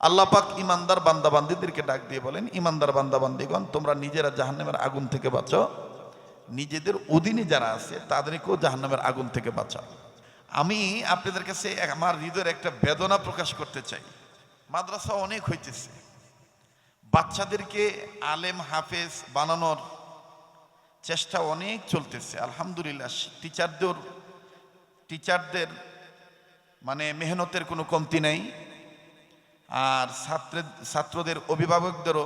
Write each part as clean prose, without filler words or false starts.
আল্লাহ পাক ইমানদার বান্দাবান্দীদেরকে ডাক দিয়ে বলেন, ইমানদার বান্দাবান্দীগণ, তোমরা নিজেরা জাহান্নামের আগুন থেকে বাঁচো, নিজেদের অধীনে যারা আছে তাদেরকেও জাহান্নামের আগুন থেকে বাঁচাও। আমি আপনাদের কাছে আমার হৃদয়ের একটা বেদনা প্রকাশ করতে চাই। মাদ্রাসা অনেক হইতেছে, বাচ্চাদেরকে আলেম হাফেজ বানানোর চেষ্টা অনেক চলতেছে, আলহামদুলিল্লাহ। টিচারদের মানে মেহনতের কোনো কমতি নেই, আর ছাত্রদের অভিভাবকদেরও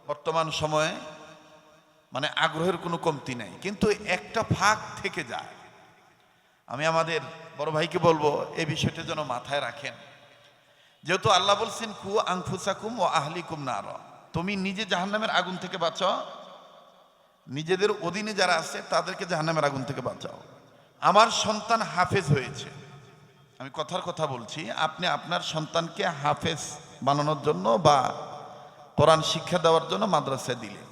বর্তমান সময়ে মানে আগ্রহের কোনো কমতি নেই, কিন্তু একটা ফাঁক থেকে যায়। আমি আমাদের বড় ভাইকে বলবো এই বিষয়টা যেন মাথায় রাখেন। যেহেতু আল্লাহ বলছেন কু আনফুসাকুম ও আহলিকুম নার, তুমি নিজে জাহান্নামের আগুন থেকে বাঁচাও, নিজেদের অধীনে যারা আছে তাদেরকে জাহান্নামের আগুন থেকে বাঁচাও। আমার সন্তান হাফেজ হয়েছে, আমি কথার কথা বলছি, আপনি আপনার সন্তানকে হাফেজ বানানোর জন্য বা কোরআন শিক্ষা দেওয়ার জন্য মাদ্রাসায় দিলেন,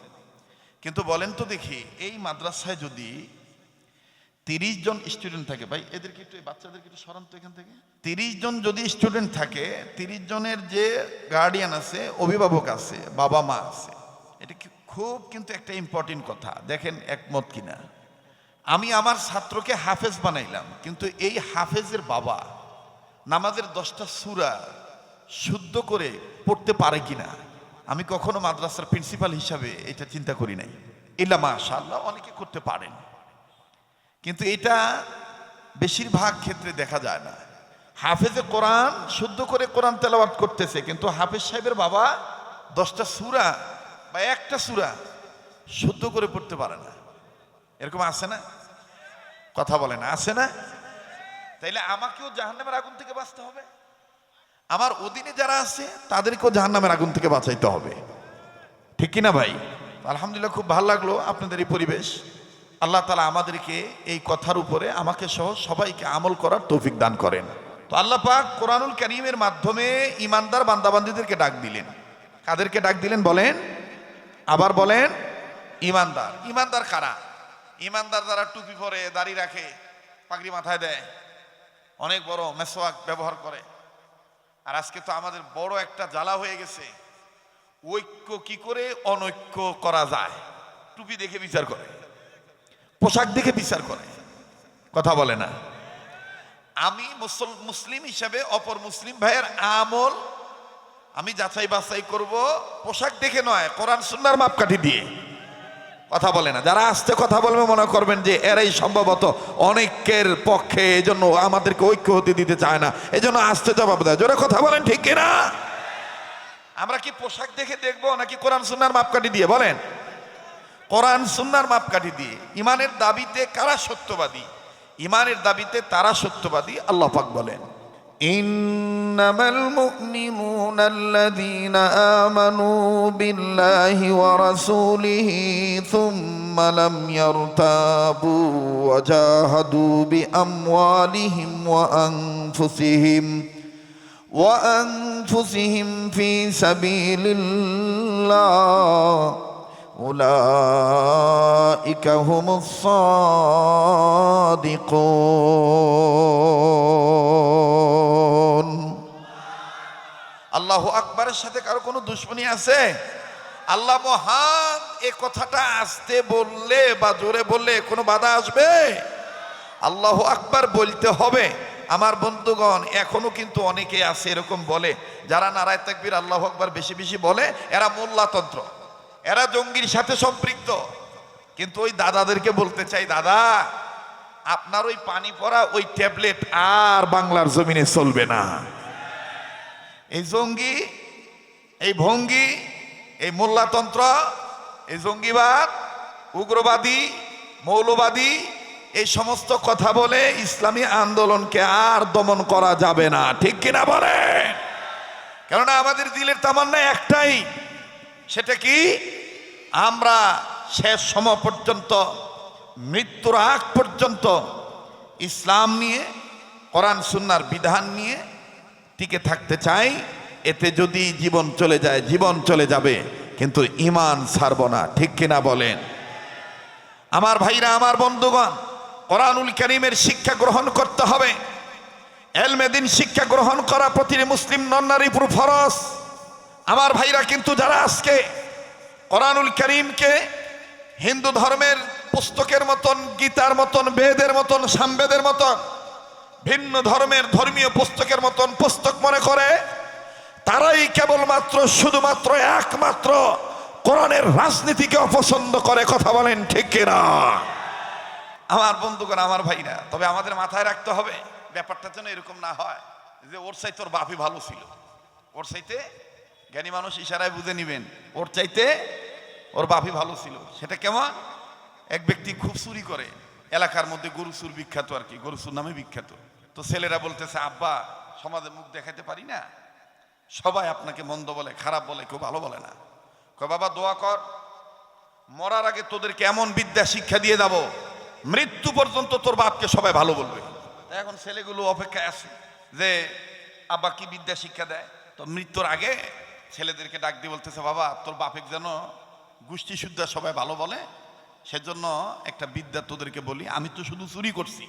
কিন্তু বলেন তো দেখি এই মাদ্রাসায় যদি 30 জন স্টুডেন্ট থাকে, ভাই এদেরকে একটু বাচ্চাদেরকে একটু সরান তো এখান থেকে, 30 জন যদি স্টুডেন্ট থাকে, 30 জনের যে গার্ডিয়ান আছে, অভিভাবক আছে, বাবা মা আছে, এটা খুব কিন্তু একটা ইম্পর্টেন্ট কথা। দেখেন একমত কিনা। আমি আমার ছাত্রকে হাফেজ বানাইলাম, কিন্তু এই হাফেজের বাবা নামাজের 10টা সূরা শুদ্ধ করে পড়তে পারে কিনা আমি কখনো মাদ্রাসার প্রিন্সিপাল হিসাবে এটা চিন্তা করি নাই। ইল্লা মাশাআল্লাহ অনেকে করতে পারেন, কিন্তু এটা বেশিরভাগ ক্ষেত্রে দেখা যায় না। হাফেজে কোরআন শুদ্ধ করে কোরআন তেলাওয়াত করতেছে, কিন্তু হাফেজ সাহেবের বাবা 10টা সূরা বা একটা সূরা শুদ্ধ করে পড়তে পারে না। এরকম আছে না? কথা বলে না, আছে না? তাইলে আমাকেও জাহান্নামের আগুন থেকে বাঁচতে হবে, আমার অধীনে যারা আছে তাদেরকেও জাহান্নামের আগুন থেকে বাঁচাইতে হবে, ঠিক কিনা ভাই? আলহামদুলিল্লাহ, খুব ভালো লাগলো আপনাদের এই পরিবেশ। আল্লাহ তাআলা আমাদেরকে এই কথার উপরে আমাকে সহ সবাইকে আমল করার তৌফিক দান করেন। তো আল্লাহ পাক কোরআনুল কারীমের মাধ্যমে ইমানদার বান্দাবান্দীদেরকে ডাক দিলেন। কাদেরকে ডাক দিলেন বলেন? আবার বলেন। ইমানদার। ইমানদার কারা? ইমানদার যারা টুপি পরে, দাড়ি রাখে, পাগড়ি মাথায় দেয়, অনেক বড় মেসওয়াক ব্যবহার করে। আর আজকে তো আমাদের বড় একটা জ্বালা হয়ে গেছে, ঐক্য কি করে অনৈক্য করা যায়। টুপি দেখে বিচার করে, পোশাক দেখে বিচার করে, কথা বলে না। আমি মুসলিম হিসাবে অপর মুসলিম ভাইয়ের আমল আমি যাচাই বাছাই করব পোশাক দেখে নয়, কোরআন সুন্নাহর মাপকাঠি দিয়ে, কথা বলে না। যারা আসতে কথা বলবে মনে করবেন যে এরাই সম্ভবত অনেকের পক্ষে, এজন্য আমাদেরকে ঐক্য হতে দিতে চায় না, এজন্য আসতে জবাব দেয়। জোরে কথা বলেন, ঠিক কিনা? আমরা কি পোশাক দেখে দেখবো নাকি কোরআন সুন্নাহর মাপকাঠি দিয়ে? বলেন। কোরআন সুন্নাহর মাপকাঠি দিয়ে। ইমানের দাবিতে কারা সত্যবাদী? ইমানের দাবিতে তারা সত্যবাদী। আল্লাহ পাক বলেন, ইন্নামাল মুমিনুনা আল্লাযীনা আমানু বিল্লাহি ওয়া রাসূলিহি সুম্মা লাম ইয়ারতাবু ওয়া জাহাদু বিআমওয়ালিহিম ওয়া আনফুসিহিম ফি সাবিলিল্লাহ উলাইকা হুমুস সাদিকুন। আল্লাহু আকবারের সাথে কারো কোনো দুশ্মনী আছে? আল্লাহ মহান, এ কথাটা আস্তে বললে বা জোরে বললে কোনো বাধা আসবে? আল্লাহু আকবার বলতে হবে। আমার বন্ধুগণ, এখনো কিন্তু অনেকে আছে এরকম বলে, যারা নারায়ে তাকবীর আল্লাহু আকবার বেশি বেশি বলে এরা মোল্লাতন্ত্র, এরা জঙ্গির সাথে সম্পৃক্ত। কিন্তু ওই দাদাদেরকে বলতে চাই, দাদা আপনার ওই পানি পড়া ওই ট্যাবলেট আর বাংলার জমিনে চলবে না। এই জঙ্গি, এই ভঙ্গি, এই মোল্লাতন্ত্র, এই জঙ্গিবাদ, উগ্রবাদী, মৌলবাদী, এই সমস্ত কথা বলে ইসলামী আন্দোলনকে আর দমন করা যাবে না, ঠিক কিনা বলেন? কেননা আমাদের দিলের তামান্না একটাই, সেটা কি? আমরা শেষ সময় পর্যন্ত, মৃত্যুর আগ পর্যন্ত ইসলাম নিয়ে, কোরআন সুন্নাহর বিধান নিয়ে টিকে থাকতে চাই। এতে যদি জীবন চলে যায়, জীবন চলে যাবে, কিন্তু ঈমান ছাড়ব না, ঠিক কিনা বলেন? আমার ভাইরা, আমার বন্ধুগণ, কোরআনুল কারীমের শিক্ষা গ্রহণ করতে হবে। ইলমে দ্বীন শিক্ষা গ্রহণ করা প্রতিটি মুসলিম নর নারীর উপর ফরজ। আমার ভাইরা, কিন্তু যারা আজকে কোরআনুল কারীমকে হিন্দু ধর্মের পুস্তকের মতন, গীতার মতন, বেদের মতন, সামবেদের মতন ভিন্ন ধর্মের ধর্মীয় পুস্তকের মতন পুস্তক মনে করে, তারাই কেবলমাত্র শুধুমাত্র একমাত্র কোরআনের রাজনীতিকে অপছন্দ করে। কথা বলেন ঠিক কিনা? আমার বন্ধুগণ, আমার ভাইরা, তবে আমাদের মাথায় রাখতে হবে ব্যাপারটা যেন এরকম না হয় যে ওর চাইতে ওর বাপই ভালো ছিল। ওর চাইতে, জ্ঞানী মানুষ ইশারায় বুঝে নিবেন, ওর চাইতে ওর বাপই ভালো ছিল। সেটা কেমন? এক ব্যক্তি খুব চুরি করে, এলাকার মধ্যে গরু চুর বিখ্যাত আর কি, গরু চুর নামে বিখ্যাত। তো ছেলেরা বলতেছে, আব্বা সমাজে মুখ দেখাতে পারি না, সবাই আপনাকে মন্দ বলে, খারাপ বলে, কেউ ভালো বলে না। কয় বাবা দোয়া কর, মরার আগে তোদেরকে এমন বিদ্যা শিক্ষা দিয়ে যাব, মৃত্যু পর্যন্ত তোর বাপকে সবাই ভালো বলবে। এখন ছেলেগুলো অপেক্ষায় আছে যে আব্বা কি বিদ্যা শিক্ষা দেয়। তো মৃত্যুর আগে ছেলেদেরকে ডাক দিয়ে বলতেছে, বাবা তোর বাপের যেন গোষ্ঠী শুদ্ধা সবাই ভালো বলে, সেজন্য একটা বিদ্যা তোদেরকে বলি। আমি তো শুধু চুরি করছি,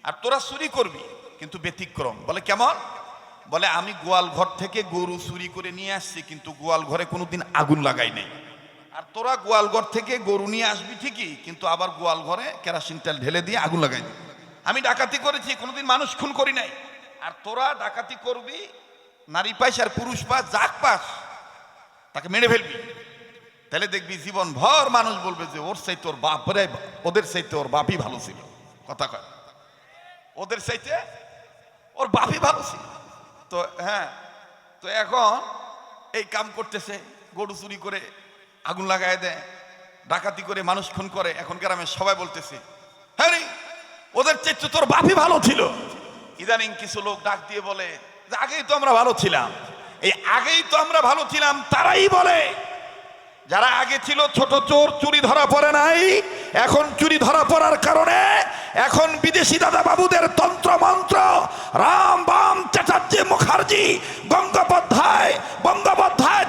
আর তোরা চুরি করবি, কিন্তু ব্যতিক্রম। বলে কেমন? বলে আমি গোয়াল ঘর থেকে গরু চুরি করে নিয়ে আসছি, কিন্তু গোয়াল ঘরে কোনোদিন আগুন লাগাই নাই। আর তোরা গোয়াল ঘর থেকে গরু নিয়ে আসবি ঠিকই, কিন্তু আবার গোয়াল ঘরে কেরাসিন তেল ঢেলে দিয়ে আগুন লাগাই দিবি। আমি ডাকাতি করেছি, কোনোদিন মানুষ খুন করি নাই। আর তোরা ডাকাতি করবি, নারী পাইস আর পুরুষ পাস, যাক পাস তাকে মেরে ফেলবি। তাহলে দেখবি জীবন ভর মানুষ বলবে যে ওর চাইতে ওর বাপরে, ওদের চাইতে ওর বাপই ভালো ছিল। কথা কয়, ওদের চাইতে ওর বাপই ভালো ছিল। তো হ্যাঁ, তো এখন এই কাম করতেছে, গরু চুরি করে আগুন লাগায় দেয়, ডাকাতি করে মানুষ খুন করে। এখন গ্রামের সবাই বলতেছে, হ্যাঁ রে ওদের চাইতে তোর বাপই ভালো ছিল। ইদানিং কিছু লোক ডাক দিয়ে বলে যে আগেই তো আমরা ভালো ছিলাম। এই আগেই তো আমরা ভালো ছিলাম তারাই বলে, যারা আগে ছিল ছোট চোর, চুরি ধরা পড়ে নাই, এখন চুরি ধরা পড়ার কারণে এখন বিদেশি দাদা বাবুদের তন্ত্র মন্ত্র, রাম বাম চ্যাটার্জি, মুখার্জি, গঙ্গোপাধ্যায়,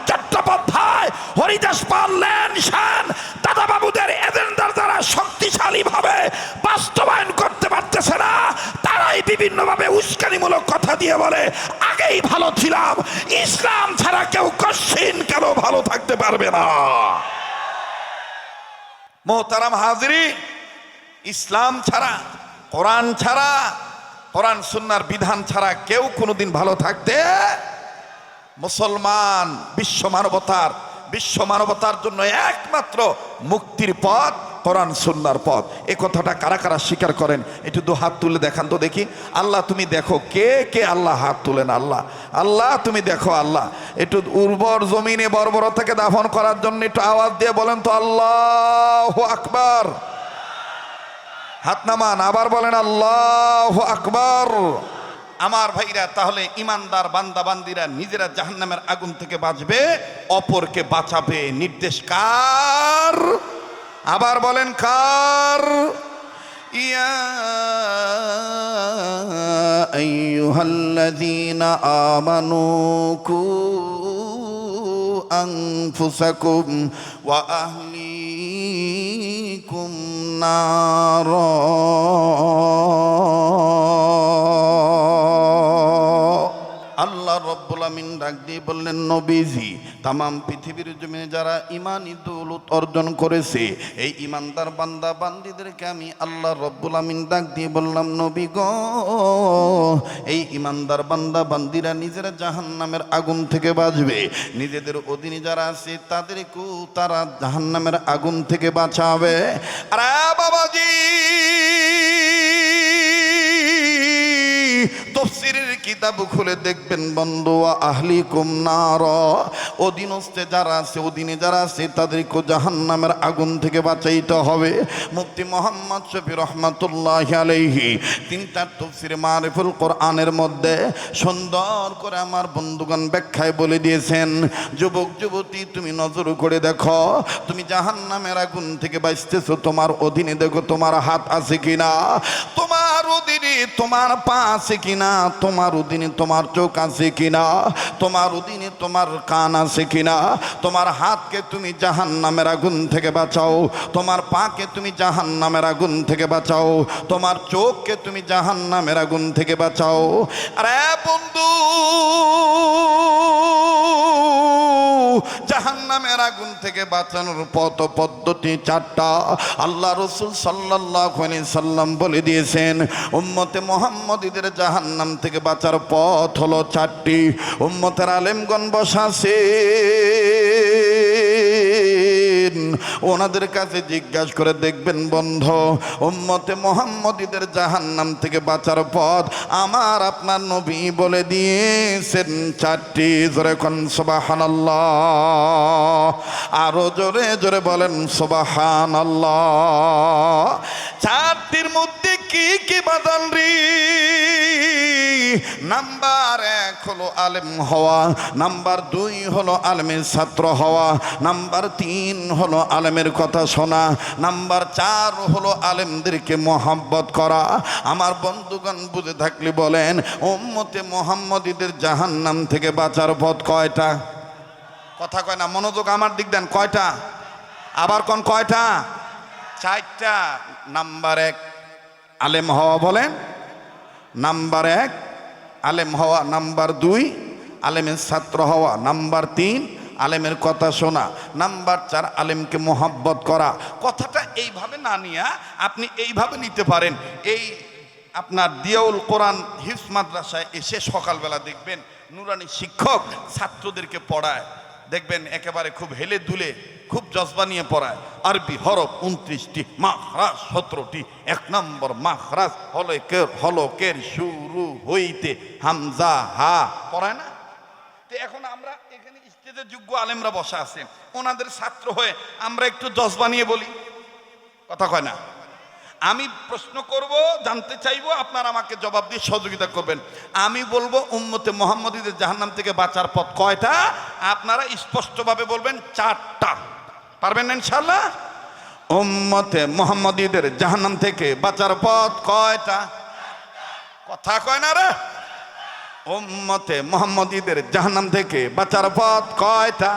চট্টোপাধ্যায়, হরিদাস পাল, লেন সেন দাদা বাবুদের এজেন্ডার দ্বারা শক্তিশালী ভাবে বাস্তবায়ন করতে পারতেছে না। তারাই বিভিন্ন ভাবে উস্কানিমূলক কথা দিয়ে বলে আগেই ভালো ছিলাম, ইসলাম ছাড়া কেউ কশিন কেন ভালো থাকতে পারবে না। মোহতারাম হাজিরিন, ইসলাম ছাড়া, কোরআন ছাড়া, কোরআন সুন্নাহর বিধান ছাড়া কেউ কোনোদিন ভালো থাকতে, মুসলমান বিশ্ব মানবতার জন্য একমাত্র মুক্তির পথ কোরআন সুন্নাহর পথ। এই কথাটা কারা কারা স্বীকার করেন? একটু দু হাত তুলে দেখান তো দেখি। আল্লাহ তুমি দেখো কে কে, আল্লাহ হাত তুলেন। আল্লাহ, আল্লাহ তুমি দেখো। আল্লাহ একটু উর্বর জমিনে বর্বরতাকে দাফন করার জন্য একটু আওয়াজ দিয়ে বলেন তো আল্লাহু আকবার। হাত নামান, আবার বলেন আল্লাহু আকবার। আমার ভাইরা, তাহলে ইমানদার বান্দা বান্দিরা নিজেরা জাহান্নামের আগুন থেকে বাঁচবে, অপরকে বাঁচাবে। নির্দেশ কার? আবার বলেন কার? ইয়া আইয়ুহাল্লাযীনা আমানু কু আনফুসাকুম ওয়া আহলিকুম নারা। আল্লাহ রব্বুল আমিন ডাক দিয়ে বললেন, নবীজি তামাম পৃথিবীর জমিনে যারা ইমানি দৌলত অর্জন করেছে, এই ইমানদার বান্দা বান্দিদেরকে আমি আল্লাহ রব্বুল আমিন ডাক দিয়ে বললাম, নবী গো, এই ইমানদার বান্দা বান্দিরা নিজেরা জাহান্নামের আগুন থেকে বাঁচবে, নিজেদের অধীনে যারা আছে তাদেরকেও তারা জাহান্নামের আগুন থেকে বাঁচাবে। আরে বাবাজি, তাফসীরের কিতাব খুলে দেখবেন বন্ধু, আহলিকুম নার, অধীনস্থে যারা আছে, অধীনে যারা আছে তাদেরকে জাহান্নামের আগুন থেকে বাঁচাইতে হবে। মুফতি মুহাম্মদ শফি রহমাতুল্লাহি আলাইহি তিনি তার তাফসীরে মারিফুল কোরআনের মধ্যে সুন্দর করে আমার বন্ধুগণ ব্যাখ্যায় বলে দিয়েছেন, যুবক যুবতী তুমি নজর করে দেখো, তুমি জাহান্নামের আগুন থেকে বাঁচতেছো, তোমার অধীনে দেখো তোমার হাত আছে কিনা, তোমার অধীনে তোমার পা আছে কিনা, তোমার অধীনে তোমার চোখ আছে কিনা, তোমার অধীনে তোমার কান আছে কিনা। তোমার হাতকে তুমি জাহান্নামের আগুন থেকে বাঁচাও, তোমার পাকে তুমি জাহান্নামের আগুন থেকে বাঁচাও, তোমার চোখকে তুমি জাহান্নামের আগুন থেকে বাঁচাও। আরে বন্ধু, জাহান্নামের আগুন থেকে বাঁচানোর পথ পদ্ধতি চারটা। আল্লাহ রাসূল সাল্লাল্লাহু আলাইহি সাল্লাম বলে দিয়েছেন, উম্মতে মুহাম্মদীদের জাহান্নাম থেকে বাঁচার পথ হলো চারটি। উম্মতের আলেমগণ বসা আছেন, ওনাদের কাছে জিজ্ঞাসা করে দেখবেন বন্ধু, উম্মতে মুহাম্মদীদের জাহান্নাম থেকে বাঁচার পথ আমার আপনার নবী বলে দিয়েছেন চারটি। জোরে কোন সুবহানাল্লাহ, আরো জোরে জোরে বলেন সুবহানাল্লাহ। চারটির মধ্যে কি কি বাদাল রে? নাম্বার 1 হলো আলেম হওয়া, নাম্বার 2 হলো আলেমের ছাত্র হওয়া, নাম্বার 3 হলো আলেমের কথা শোনা, নাম্বার 4 হলো আলেমদেরকে মহব্বত করা। আমার বন্ধুগণ বুঝে থাকলে বলেন, উম্মতে মুহাম্মদীদের জাহান্নাম থেকে বাঁচার পথ কয়টা? কথা কয় না, মনোযোগ আমার দিক দেন। কয়টা? আবার কোন কয়টা? চারটা। নাম্বার 1 আলেম হওয়া, বলেন। নাম্বার 1 আলেম হওয়া, নাম্বার 2 আলেমের ছাত্র হওয়া, নাম্বার 3 আলেমের কথা শোনা, নাম্বার 4 আলেমকে মোহাব্বত করা। কথাটা এইভাবে না নিয়ে আপনি এইভাবে নিতে পারেন। এই আপনার দিয়াউল কোরআন হিফজ মাদ্রাসায় এসে সকালবেলা দেখবেন নুরানি শিক্ষক ছাত্রদেরকে পড়ায়, দেখবেন একেবারে খুব হেলে দুলে খুব জজবা নিয়ে পড়ায়। আরবি হরফ 29টি, মাখরাজ 17টি। 1 নম্বর মাখরাজ হলকের শুরু হইতে হামজা হা পড়ায় না? তো এখন আমরা এখানে স্টেজে যোগ্য আলেমরা বসা আছেন, ওনাদের ছাত্র হয়ে আমরা একটু জজবা নিয়ে বলি, কথা কয় না? আমি প্রশ্ন করব, জানতে চাইবো, আপনারা আমাকে জবাব দিয়ে সহযোগিতা করবেন। আমি বলবো উম্মতে মুহাম্মদীদের জাহান্নাম থেকে বাঁচার পথ কয়টা? আপনারা স্পষ্টভাবে বলবেন 4টা। পারবেন না ইনশাআল্লাহ? উম্মতে মুহাম্মদীদের জাহান্নাম থেকে বাঁচার পথ কয়টা? কথা কয় না রে? উম্মতে মুহাম্মদীদের জাহান্নাম থেকে বাঁচার পথ কয়টা?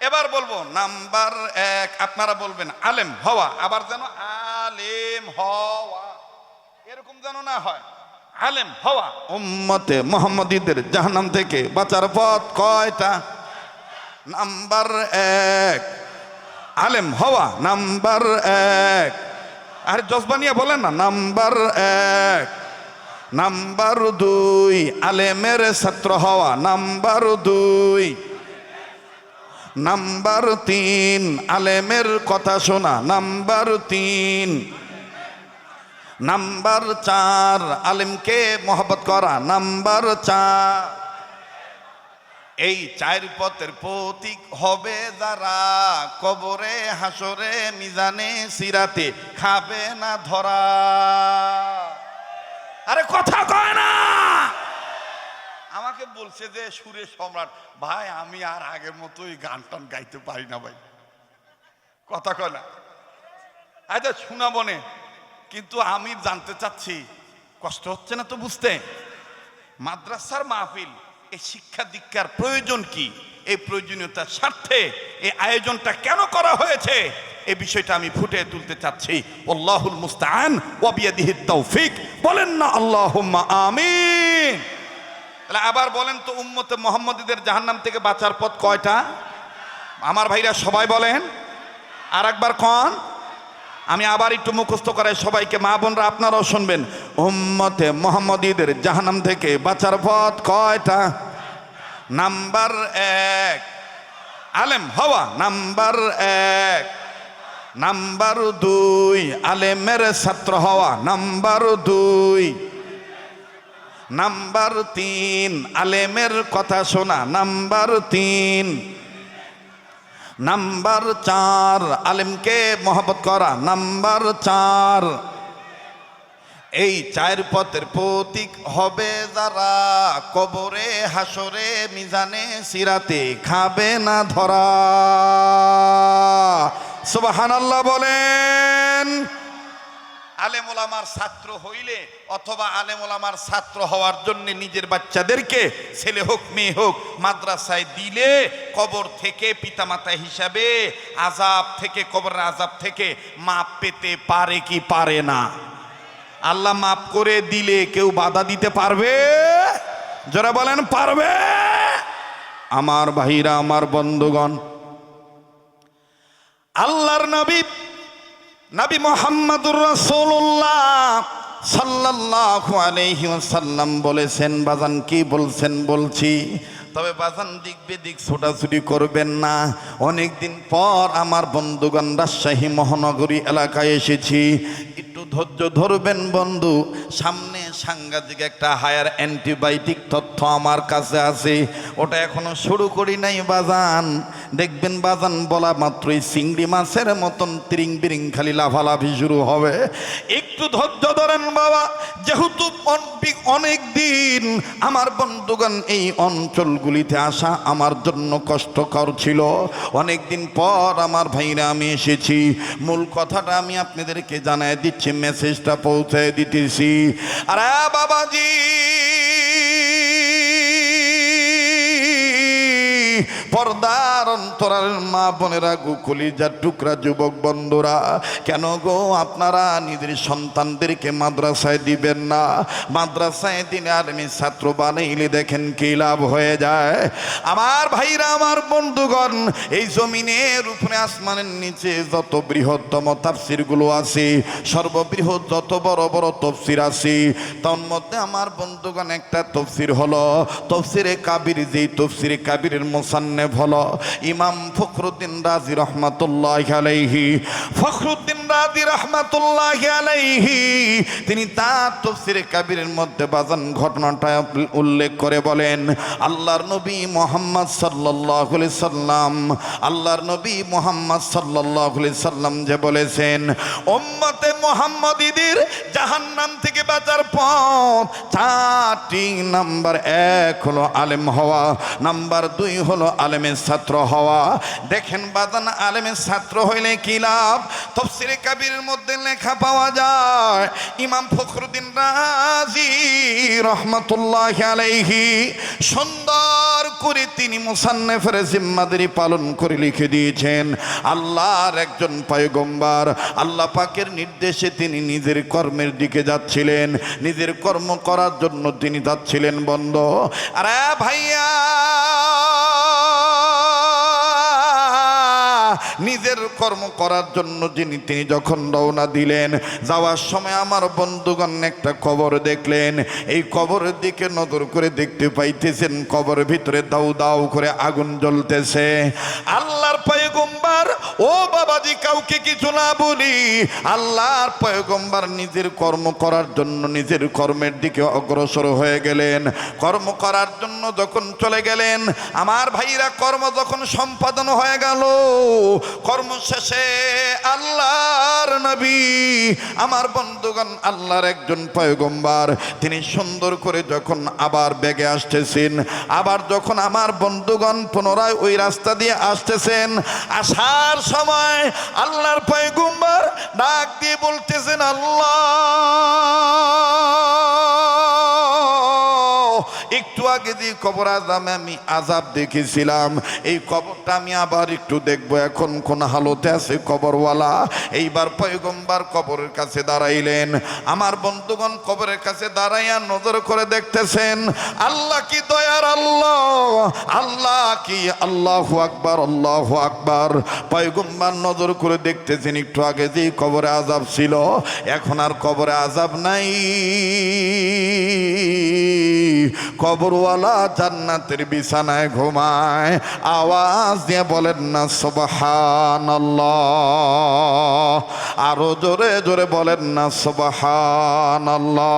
এবার বলবো নাম্বার 1 আপনারা বলবেন আলেম হওয়া, আবার যেন আলেম হওয়া এরকম যেন না হয়, আলেম হওয়া। উম্মতে মুহাম্মদীদের জাহান্নাম থেকে বাঁচার পথ কয়টা? নাম্বার 1 আলেম হওয়া, নাম্বার 1। আরে জজবানিয়া বলেন না। নাম্বার 1। নাম্বার 2 আলেমের ছাত্র হওয়া, নাম্বার 2। নাম্বার 3 আলেমের কথা শোনা, নাম্বার 3। নাম্বার 4 আলেমকে মহব্বত করা, নাম্বার 4। এই 4 পথের প্রতীক হবে যারা, কবরে হাসরে মিজানে সিরাতে খাবে না ধরা। আরে কথা কয় না? আমাকে বলছে যে সুরে সম্রাট ভাই, আমি আর আগের মতোই গান টান গাইতে পারি না ভাই, কথা কয় না? আচ্ছা শোনাবো নে, কিন্তু আমি জানতে চাচ্ছি, কষ্ট হচ্ছে না তো বুঝতে? মাদ্রাসার মাহফিল, এই শিক্ষা দীক্ষার প্রয়োজন কি? এই প্রয়োজনীয়তার স্বার্থে এই আয়োজনটা কেন করা হয়েছে, এই বিষয়টা আমি ফুটিয়ে তুলতে চাচ্ছি। আল্লাহুল মুস্তাআন ওয়া বিয়াদিহিত তাওফিক। বলেন না আল্লাহুম্মা আমিন। আবার বলেন তো, উম্মতে মুহাম্মদীদের জাহান্নাম থেকে বাঁচার পথ কয়টা? আমার ভাইরা সবাই বলেন, আর একবার কোন? আমি আবার একটু মুখস্থ করাই সবাইকে, মা বোনরা আপনারাও শুনবেন। উম্মতে মুহাম্মদীদের জাহান্নাম থেকে বাঁচার পথ কয়টা? নাম্বার 1 আলেম হওয়া, নাম্বার 1। নাম্বার 2 আলেমের ছাত্র হওয়া, নাম্বার 2। নাম্বার 3 আলেমের কথা শোনা, নাম্বার 3। নাম্বার 4 আলেমকে মহব্বত করা, নাম্বার 4। এই 4 পথের প্রতীক হবে যারা, কবরে হাসরে মিজানে সিরাতে খাবে না ধরা। সুবহানাল্লাহ বলেন। আলেম ওলামার ছাত্র হইলে অথবা আলেম ওলামার ছাত্র হওয়ার জন্য নিজের বাচ্চাদেরকে, ছেলে হোক মেয়ে হোক, মাদ্রাসায় দিলে কবর থেকে পিতামাতা হিসাবে আযাব থেকে, কবরের আযাব থেকে মাপ পেতে পারে কি পারে না? আল্লাহ মাফ করে দিলে কেউ বাধা দিতে পারবে? যারা বলেন পারবে? আমার ভাইরা, আমার বন্ধুগণ, আল্লাহর নবী নবী মুহাম্মদুর রাসূলুল্লাহ সাল্লাল্লাহু আলাইহি ওয়াসাল্লাম বলেছেন, বাজান কি বলছেন বলছি, তবে বাজান দিক বেদিক ছোটাছুটি করবেন না। অনেকদিন পর আমার বন্ধুগণ রাজশাহী মহানগরী এলাকায় এসেছি, একটু ধৈর্য ধরবেন বন্ধু। সামনে সাংঘাতিক একটা হায়ার অ্যান্টিবায়োটিক তথ্য আমার কাছে আছে, ওটা এখনো শুরু করি নাই বাজান। দেখবেন বাজান বলা মাত্রই চিংড়ি মাছের মতন তিরিং বিরিং খালি লাফালাফি শুরু হবে। একটু ধৈর্য ধরেন বাবা, যেহেতু অনেক দিন আমার বন্ধুগণ এই অঞ্চলগুলিতে আসা আমার জন্য কষ্টকর ছিল। অনেক দিন পর আমার ভাইরা আমি এসেছি। মূল কথাটা আমি আপনাদেরকে জানাই দিচ্ছি, মেসেজটা পৌঁছে দিতেছি। আরে বাবাজি, পর্দার অন্তরার মা বোনেরা, কলিজার টুকরা যুবক বন্ধুরা, কেন গো আপনারা নিজের সন্তানদেরকে মাদ্রাসায় দিবেন না? মাদ্রাসায় দিনে আর্মি ছাত্র বানাইলে দেখেন কি লাভ হয়ে যায়। আমার ভাইরা, আমার বন্ধুগণ, এই জমিনের উপরে আসমানের নিচে যত বৃহত্তম তাফসিরগুলো আছে, সর্ববৃহৎ যত বড় বড় তফসির আছে, তার মধ্যে আমার বন্ধুগণ একটা তফসির হলো তফসিরে কাবির। যেই তফসিরে কাবিরের মুসান্নিফ হলো ইমাম ফখরুদ্দিন রাজি রহমাতুল্লাহি আলাইহি। ফখরুদ্দিন রাজি রাহমাতুল্লাহি আলাইহি তিনি তার তাফসীরে কাবীরের মধ্যে বাজান ঘটনাটা উল্লেখ করে বলেন, আল্লাহর নবী মুহাম্মদ সাল্লাল্লাহু আলাইহি সাল্লাম, আল্লাহর নবী মুহাম্মদ সাল্লাল্লাহু আলাইহি সাল্লাম যে বলেছেন, উম্মতে মুহাম্মাদীদের জাহান্নাম থেকে বাঁচার পথ চারটি। নাম্বার 1 হলো আলেম হওয়া, নাম্বার 2 হলো আলেমের ছাত্র হওয়া। দেখেন বাজান, আলেমের ছাত্র হইলে কি লাভ? তাফসীরে কাবীরের মধ্যে লেখা পাওয়া যায়, ইমাম ফখরুদ্দিন রাজি রহমাতুল্লাহি আলাইহি সুন্দর করে তিনি মুসান্নিফের জিম্মাদারি পালন করে লিখে দিয়েছেন, আল্লাহর একজন পয়গম্বর আল্লাহ পাকের নির্দেশে তিনি নিজের কর্মের দিকে যাচ্ছিলেন, নিজের কর্ম করার জন্য তিনি যাচ্ছিলেন বন্ধ। আরে ভাইয়া, নিজের কর্ম করার জন্য তিনি যখন রওনা দিলেন, যাওয়ার সময় আমার বন্ধুগণ একটা কবর দেখলেন। এই কবরের দিকে নজর করে দেখতে পাইতেছেন কবরের ভিতরে দাউ দাউ করে আগুন জ্বলতেছে। আল্লাহর পয়গম্বর, ও বাবাজি কাউকে কিছু না বলি, আল্লাহর পয়গম্বর নিজের কর্ম করার জন্য নিজের কর্মের দিকে অগ্রসর হয়ে গেলেন। কর্ম করার জন্য যখন চলে গেলেন, আমার ভাইরা কর্ম যখন সম্পাদন হয়ে গেল, কর্ম শেষে আল্লাহর নবী, আমার বন্ধুগণ আল্লাহর একজন পয়গম্বর, তিনি সুন্দর করে যখন আবার বেগে আসতেছেন, আবার যখন আমার বন্ধুগণ পুনরায় ওই রাস্তা দিয়ে আসতেছেন, আসার সময় আল্লাহর পয়গম্বর ডাক দিয়ে বলতেছেন, আল্লাহ, একটু আগে যে কবর আযামে আমি আযাব দেখেছিলাম, এই কবরটা আমি আবার একটু দেখবো এখন কোন হালতে আছে কবরওয়ালা। এইবার পয়গম্বর কবরের কাছে দাঁড়াইলেন। আমার বন্ধুগণ কবরের কাছে দাঁড়াইয়া নজর করে দেখতেছেন, আল্লাহ কি দয়ার আল্লাহ, আল্লাহ কি, আল্লাহু আকবার, আল্লাহু আকবার। পয়গম্বর নজর করে দেখতেছেন, একটু আগে যে কবরে আযাব ছিল, এখন আর কবরে আযাব নাই। কবরওয়ালা জান্নাতের বিছানায় ঘুমায়। আওয়াজ দিয়ে বলেন না সুবহানাল্লাহ, আরো জোরে জোরে বলেন না সুবহানাল্লাহ।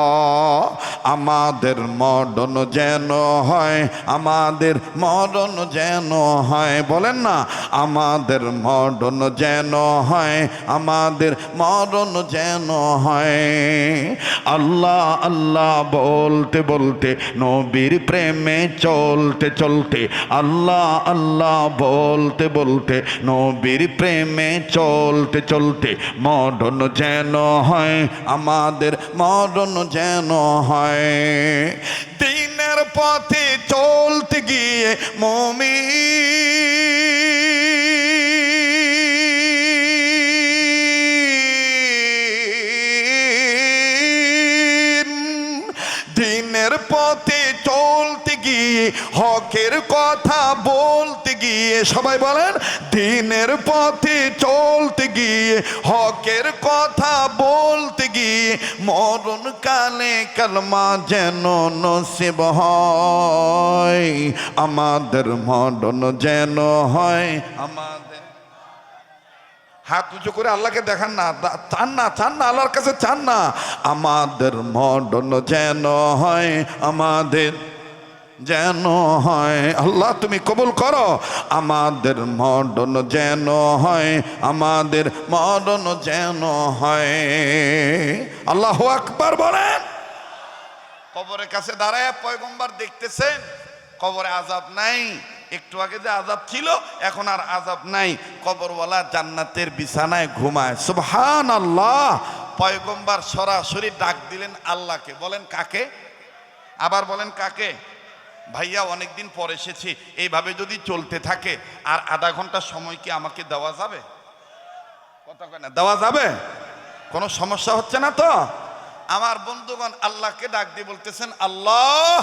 আমাদের মরণ যেন হয়, আমাদের মরণ যেন হয়, বলেন না, আমাদের মরণ যেন হয়, আমাদের মরণ যেন হয়। আল্লাহ আল্লাহ বলতে বলতে, নবীর প্রেমে চলতে চলতে, আল্লাহ আল্লাহ বলতে বলতে, নবীর প্রেমে চলতে চলতে, মরণ যেন হয়, আমাদের মরণ যেন হয়। দিনের পথে চলতে গিয়ে মুমিন, দিনের পথে চলতে গিয়ে গিয়ে হকের কথা বলতে গিয়ে, সবাই বলেন, দিনের পথে চলতে গিয়ে হকের কথা বলতে গিয়ে মরণ কালে কালমা যেন নসিব হয়, আমাদের মরণ যেন হয় আমাদের। হাত উঁচু করে আল্লাহকে দেখান না, চান না, চান না, আল্লাহর কাছে চান না, আমাদের মরণ যেন হয় আমাদের যেন হয়। আল্লাহ তুমি কবুল করো, আমাদের মরণ যেন হয় আমাদের মরণ যেন হয়। আল্লাহু আকবার বলেন। কবরের কাছে দাঁড়ায় পয়গম্বর দেখতেছেন কবরে আযাব নাই, একটু আগে যে আযাব ছিল এখন আর আযাব নাই, কবরওয়ালা জান্নাতের বিছানায় ঘুমায়। সুবহানাল্লাহ। পয়গম্বর সরাসরি ডাক দিলেন আল্লাহকে। বলেন কাকে? আবার বলেন কাকে? ভাইয়া অনেকদিন পর এসেছি, এইভাবে যদি চলতে থাকে আর আধা ঘন্টা সময় কি আমাকে দেওয়া যাবে? কথা কয় না, দেওয়া যাবে? কোনো সমস্যা হচ্ছে না তো? আমার বন্ধুগণ আল্লাহকে ডাক দিয়ে বলতেছেন, আল্লাহ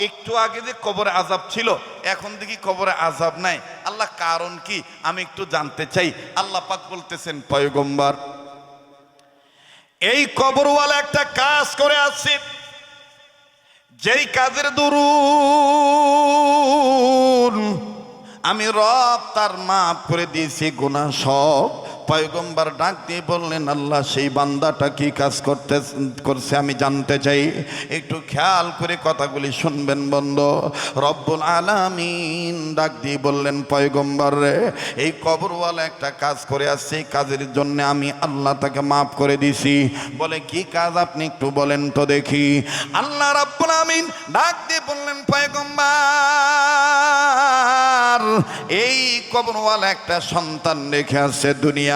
একটু আগে যে কবরে আযাব ছিল এখন দেখি কবরে আযাব নাই, আল্লাহ কারণ কি আমি একটু জানতে চাই। আল্লাহ পাক বলতেছেন, পয়গম্বর এই কবরওয়ালা একটা কাজ করে আসছে, যেই কাজের দরুন আমি রব তার মাফ করে দিয়েছি গুনাহ সব। পয়গম্বর ডাক দিয়ে বললেন, আল্লাহ সেই বান্দাটা কি কাজ করছে আমি জানতে চাই, একটু খেয়াল করে কথাগুলি শুনবেন বন্ধু। রব্বুল আলামিন ডাক দিয়ে বললেন, পয়গম্বর রে এই কবরওয়ালা একটা কাজ করে আসছে, এই কাজের জন্য আমি আল্লাহ তাকে মাফ করে দিছি। বলে কি কাজ আপনি একটু বলেন তো দেখি। আল্লাহ রাব্বুল আলামিন ডাক দিয়ে বললেন, পয়গম্বর এই কবরওয়ালা একটা সন্তান রেখে আসছে দুনিয়ায়,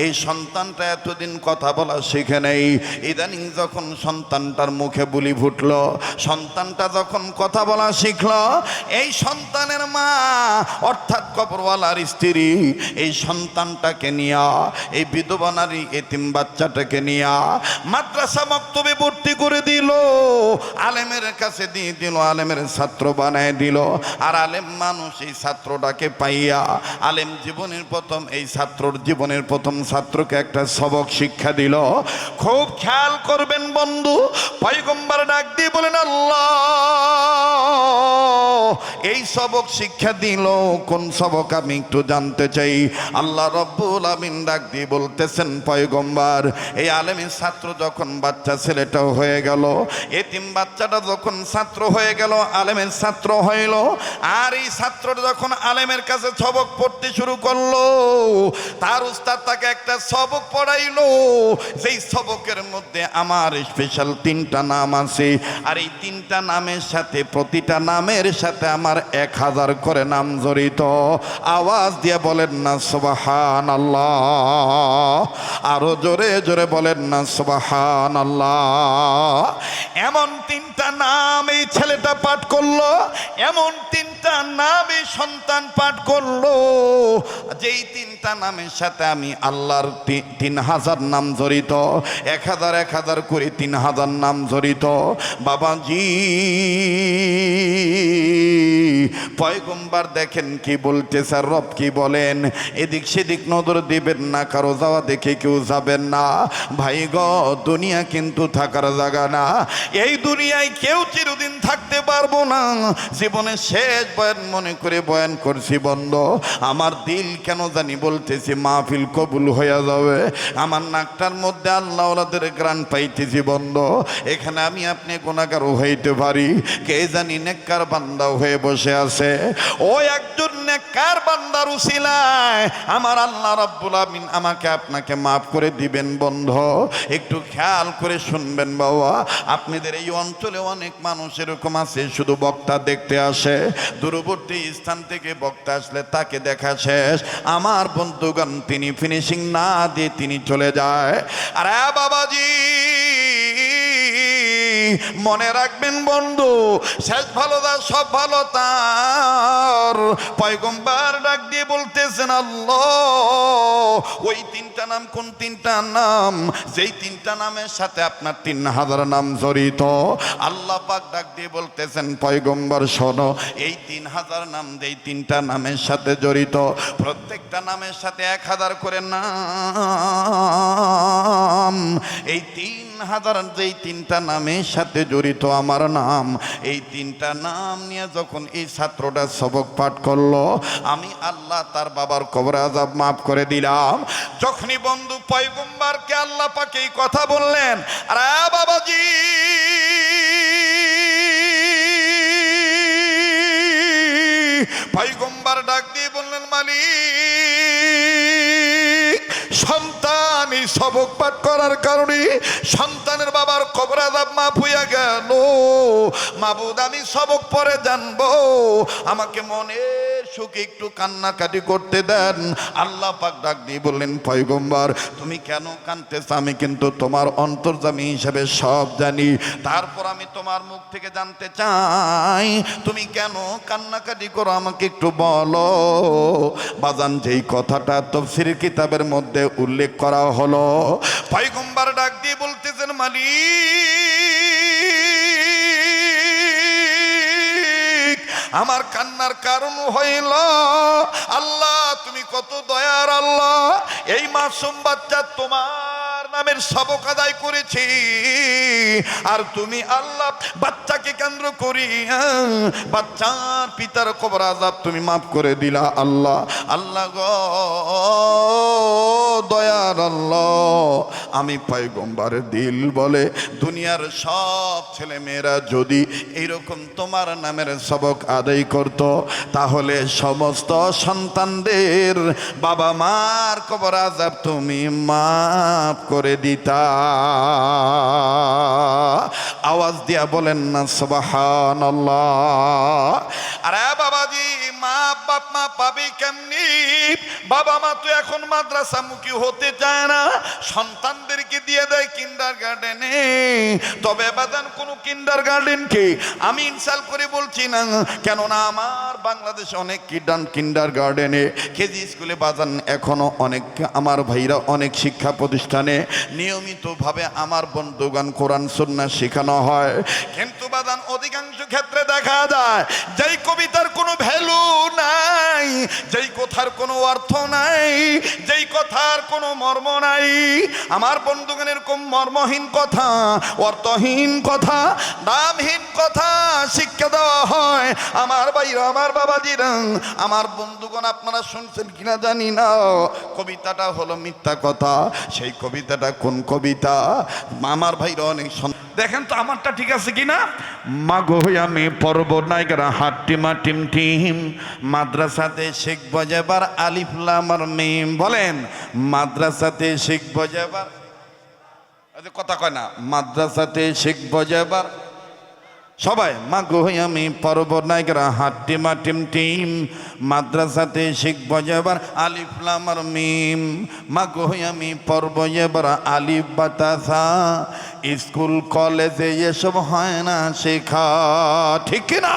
এই সন্তানটা এতদিন কথা বলা শিখে নেই, ইদানিং যখন সন্তানটার মুখে বুলি ফুটলো, সন্তানটা যখন কথা বলা শিখলো, এই সন্তানের মা অর্থাৎ কবরওয়ালার স্ত্রী এই সন্তানটাকে নিয়া, এই বিধবা নারী এতিম বাচ্চাটাকে নিয়া মাদ্রাসা মক্তবে ভর্তি করে দিল, আলেমের কাছে দিয়ে দিল, আলেমের ছাত্র বানায় দিল। আর আলেম মানুষ এই ছাত্রটাকে পাইয়া আলেম জীবনের প্রথম, এই ছাত্রর জীবনের প্রথম ছাত্রকে একটা সবক শিক্ষা দিল। খুব খেয়াল করবেন বন্ধু, পয়গম্বর ডাক দিয়ে বলেন, আল্লাহ এই সবক শিক্ষা দিল কোন সবক আমি একটু জানতে চাই। আল্লাহ রব্বুল আমিন ডাক দিয়ে বলতেছেন, পয়গম্বর এই আলেমের ছাত্র যখন বাচ্চা ছেলেটাও হয়ে গেল, এতিম বাচ্চাটা যখন ছাত্র হয়ে গেল, আলেমের ছাত্র হইল, আর এই ছাত্রটা যখন আলেমের কাছে সবক পড়তে শুরু করলো, তার উস্তাদ তাকে একটা সবক পড়াইলো, যেই সবকের মধ্যে আমার স্পেশাল 3টা নাম আছে, আর এই 3টা নামের সাথে প্রতিটা নামের সাথে আমার 1000 করে নাম জড়িত। আওয়াজ দিয়ে বলেন না সুবহানাল্লাহ, আরো জোরে জোরে বলেন না সুবহানাল্লাহ। এমন 3টা নাম এই ছেলেটা পাঠ করলো, এমন 3টা নাম এই সন্তান পাঠ করলো, যেই 3টা নামের সাথে আমি আল্লাহর 3000 নাম জড়িত, 1000 করে 3000 নাম জড়িত। বাবাজি পয়গম্বর দেখেন কি বলতেছে, রব কি বলেন, এদিক সেদিক নজর দিবেন না, কারো যাওয়া দেখে কেউ যাবেন না। ভাই গো দুনিয়া কিন্তু থাকার জায়গা না, এই দুনিয়ায় কেউ চিরদিন থাকতে পারবো না। জীবনে শেষ বয়ান মনে করে বয়ান করছি বন্ধ, আমার দিল কেন জানি বলতেছি মাহফিল কবুল হয়ে যাবে, আমার নাকটার মধ্যে আল্লাহ ওলাদের গ্রান পাইতেছি বন্ধ, এখানে আমি আপনি গুনাহগারও হইতে পারি, কে জানি নেককার বান্দা হয়ে বসে আছে। ও একজন নেককার বান্দার উসিলায় আমার আল্লাহ রাব্বুল আমিন আমাকে আপনাকে মাফ করে দিবেন বন্ধ। একটু খেয়াল করে শুনবেন বাবা, আপনাদের এই অঞ্চলে অনেক মানুষ এরকম আছে শুধু বক্তা দেখতে আসে, দূরবর্তী স্থান থেকে বক্তা আসলে তাকে দেখা শেষ, আমার বন্ধুগণ তিনি ফিনিশিং না দিয়ে তিনি চলে যায়। আরে বাবাজি মনে রাখবেন বন্ধু, শেষ ভালো তার সব ভালো তার। পয়গম্বর ডাক দিয়ে বলতেছেন আল্লাহ, ওই তিনটা নাম কোন তিনটা নাম? যেই তিনটা নামের সাথে আপনার 3000 নাম জড়িত। আল্লাহ পাক ডাক দিয়ে বলতেছেন পয়গম্বর শোনো, এই 3000 নাম যেই তিনটা নামের সাথে জড়িত, প্রত্যেকটা নামের সাথে 1000 করে নাম। এই 3000 যেই তিনটা নামের সাথে জড়িত আমার নাম, এই তিনটা নাম নিয়ে যখন এই ছাত্রটা সবক পাঠ করলো, আমি আল্লাহ তার বাবার কবর আযাব মাফ করে দিলাম। যখনই বন্ধু পয়গম্বরকে আল্লাহ পাক এই কথা বললেন, আরে বাবাজি পয়গম্বর ডাক দিয়ে বললেন, মালিক, সন্তান এই সবক পাঠ করার কারণে সন্তানের বাবার কবর আযাব মাফ হইয়া গেল। মাবুদ, আমি সবক পরে জানবো, আমাকে মনের সুখে একটু কান্নাকাটি করতে দেন। আল্লাহ পাক ডাক দিয়ে বললেন, পয়গম্বর তুমি কেন কাঁদতেছ? আমি কিন্তু তোমার অন্তর্যামী হিসেবে সব জানি। তারপর আমি তোমার মুখ থেকে জানতে চাই তুমি কেন কান্নাকাটি করো, আমাকে একটু বলো। বাজান, যেই কথাটা তাফসীর কিতাবের মধ্যে উল্লেখ করা হলো, পয়গম্বর ডাক দিয়ে বলতেছেন, মালিক, আমার কান্নার কারণ হইল, আল্লাহ তুমি কত দয়ার আল্লাহ, এই মাসুম বাচ্চা তোমার নামের সবক আদায় করেছি, আর তুমি আল্লাহ বাচ্চাকে কেন্দ্র করি বাচ্চার পিতার কবর আযাব তুমি মাফ করে দিলা। আল্লাহ আল্লাহ গো দয়ার আল্লাহ, আমি পয়গম্বরের দিল বলে দুনিয়ার সব ছেলে মেয়েরা যদি এইরকম তোমার নামের সবক আদায় করত, তাহলে সমস্ত সন্তানদের বাবা মার কবর আযাব তুমি মাফ করে দিতা। আওয়াজ দিয়া বলেন না সুবহানাল্লাহ। আরে বাবাজি, মা বাপ মা পাবে কেমনি? বাবা মা তো এখন মাদ্রাসামুখী হতে চায় না, সন্তানদেরকে দিয়ে দেয় কিন্ডারগার্টেনে। তবে বাজান, কোন কিন্ডারগার্টেনকে আমি ইনসাল করে বলছি না, কেননা আমার বাংলাদেশে অনেক কিন্ডারগার্টেনে, কেজি স্কুলে বাজান এখনো অনেক আমার ভাইরা অনেক শিক্ষা প্রতিষ্ঠানে নিয়মিতভাবে আমার বন্ধুগান কোরআন সুন্নাহ শেখানো হয়। কিন্তু বাজান অধিকাংশ ক্ষেত্রে দেখা যায় যেই কবিতার কোনো ভ্যালু নাই, যেই কথার কোনো অর্থ নাই, যেই কথার কোনো মর্ম নাই, আমার বন্ধুগণ এরকম মর্মহীন কথা, অর্থহীন কথা, নামহীন কথা শিক্ষা দেওয়া হয়। আমার ভাইরা, আমার বাবাজিরা, আমার বন্ধুগণ, আপনারা শুনছেন কিনা জানি না, কবিতাটা হলো মিথ্যা কথা। সেই কবিতাটা কোন কবিতা? আমার ভাইরা অনেক দেখেন তো আমারটা ঠিক আছে কিনা। মাগো আমি পর্ব নায়িকারা হাট্টিমা টিম টিম, মাদ্রাসাতে শিখবো যেবার আলিফ লাম আর মিম। বলেন, মাদ্রাসাতে শিখবো যেবার, কথা কয় না, মাদ্রাসাতে শিখবো যেবার সবাই। মাগো আমি পর্ব নায়িকারা হাট্টিমা টিম টিম, মাদ্রাসাতে শিখবো যেবার আলিফ লাম আর মিম। মাগো আমি পর্ব এবার আলিফ বাতাসা, স্কুল কলেজে এসব হয় না শেখা, ঠিক না?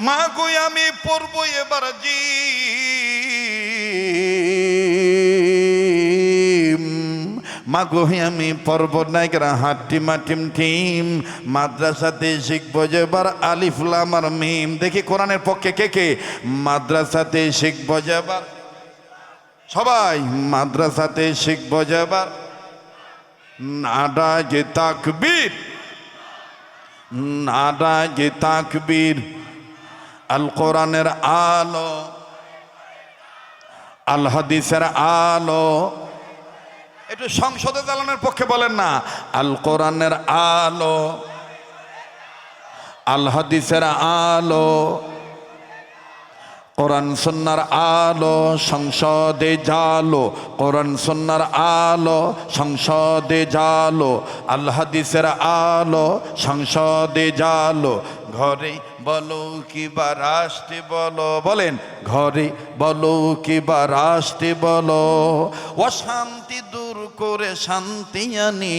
মাগো আমি পড়ব এবার জি, মাগো আমি পর্ব নায়িকারা হাট্টিমা টিম টিম, মাদ্রাসাতে শিখবো যেবার আলিফ লাম আর মিম। দেখি কোরআনের পক্ষে কে কে মাদ্রাসাতে শিখবো যেবার, সবাই মাদ্রাসাতে শিখবো যেবার নারায়ে তাকবীর, নারায়ে তাকবীর। আল কোরআনের আলো, আল হাদিসের আলো। একটু সংসদে চালানোর পক্ষে বলেন না, আল কোরআনের আলো, আল হাদিসের আলো, কোরআন সুন্নাহর আলো সংসদে জালো, কোরআন সুন্নাহর আলো সংসদে জালো, আল হাদিসের আলো সংসদে জালো। ঘরে বলো কিবা রাষ্ট্রে বলো, বলেন ঘরে বলো কিবা রাষ্ট্রে বলো, অশান্তি দূর করে শান্তি আনি,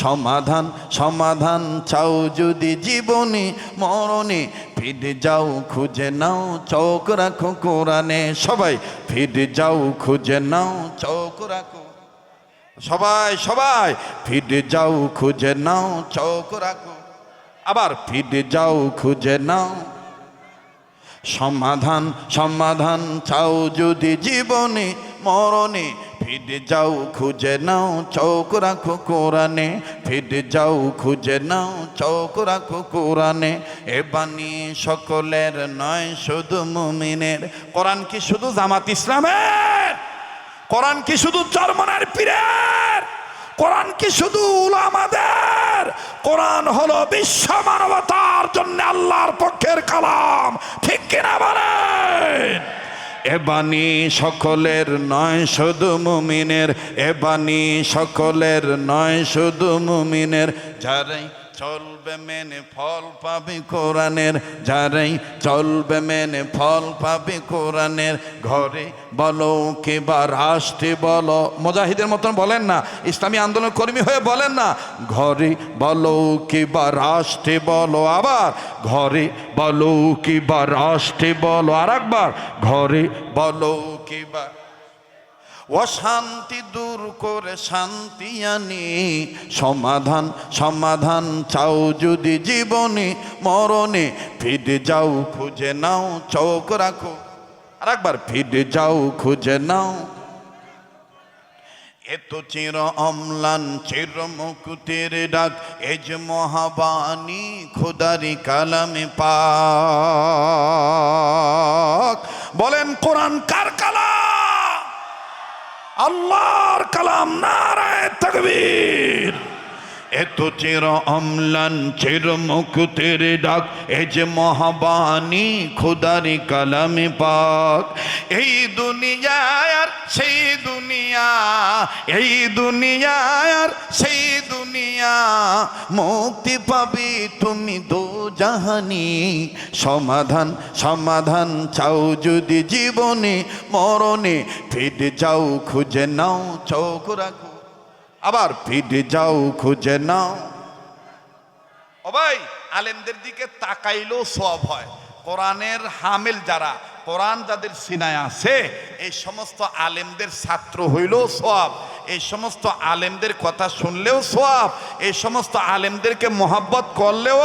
সমাধান সমাধান চাও যদি জীবনে মরণে, ফিরে যাও খুঁজে নাও চোখ রাখো কোরআনে। সবাই ফিরে যাও খুঁজে নাও চোখ রাখো, সবাই সবাই ফিরে যাও খুঁজে নাও চোখ রাখো, আবার ফিরে যাও খুঁজে নাও সমাধান সমাধান চাও যদি জীবনে মরণে, ফিরে যাও খুঁজে নাও চোখ রাখো কোরআনে, ফিরে যাও খুঁজে নাও চোখ রাখো কোরআনে। এ বাণী সকলের নয় শুধু মুমিনের। কোরআন কি শুধু জামাত ইসলামের? কোরআন কি শুধু চরমনার পীরের? কোরআন কি শুধু উলামাদের? কোরআন হলো বিশ্ব মানবতার জন্য আল্লাহর পক্ষের কালাম, ঠিক কিনা বলেন? এ বাণী সকলের নয় শুধু মুমিনের, এ বাণী সকলের নয় শুধু মুমিনের। যারাই চলবে মেনে ফল পাবে কোরআনের, যারাই চলবে মেনে ফল পাবে কোরআনের। ঘরে বলো কিবা রাষ্ট্রে বলো, মুজাহিদের মতন বলেন না, ইসলামী আন্দোলন কর্মী হয়ে বলেন না, ঘরে বলো কিবা রাষ্ট্রে বলো, আবার ঘরে বলো কিবা রাষ্ট্রে বলো, আর একবার ঘরে বলো কিবা। অশান্তি দূর করে শান্তি আনি, সমাধান সমাধান চাও যদি জীবনে মরণে, ফিরে যাও খুঁজে নাও চোখ রাখো, আর একবার ফিরে যাও খুঁজে নাও। এত চির অম্লান চির মুকুতের ডাক, এজ মহাবাণী খোদারি কালামে পাক। বলেন কোরআন কার কালাম? আল্লাহর কালাম। নারায়ে তাকবীর। এত চির অম্লান চির মুকুতের ডাক, এ যে মহাবাণী খোদারি কালামে পাক। এই দুনিয়া আর সেই দুনিয়া, এই দুনিয়া আর সেই দুনিয়া, মুক্তি পাবে তুমি দো জাহানি। সমাধান সমাধান চাও যদি জীবনে মরণে, ফিরে যাও খুঁজে নাও চোখ রাখো, আবার ফিরে যাও খুঁজে নাও। ও ভাই, আলেমদের দিকে তাকাইলেও সওয়াব হয়। কোরআনের হামিল যারা, কোরআন যাদের সিনায় আছে, এই সমস্ত আলেমদের ছাত্র হইলেও সওয়াব, এই সমস্ত আলেমদের কথা শুনলেও সওয়াব, এই সমস্ত আলেমদেরকে মহব্বত করলেও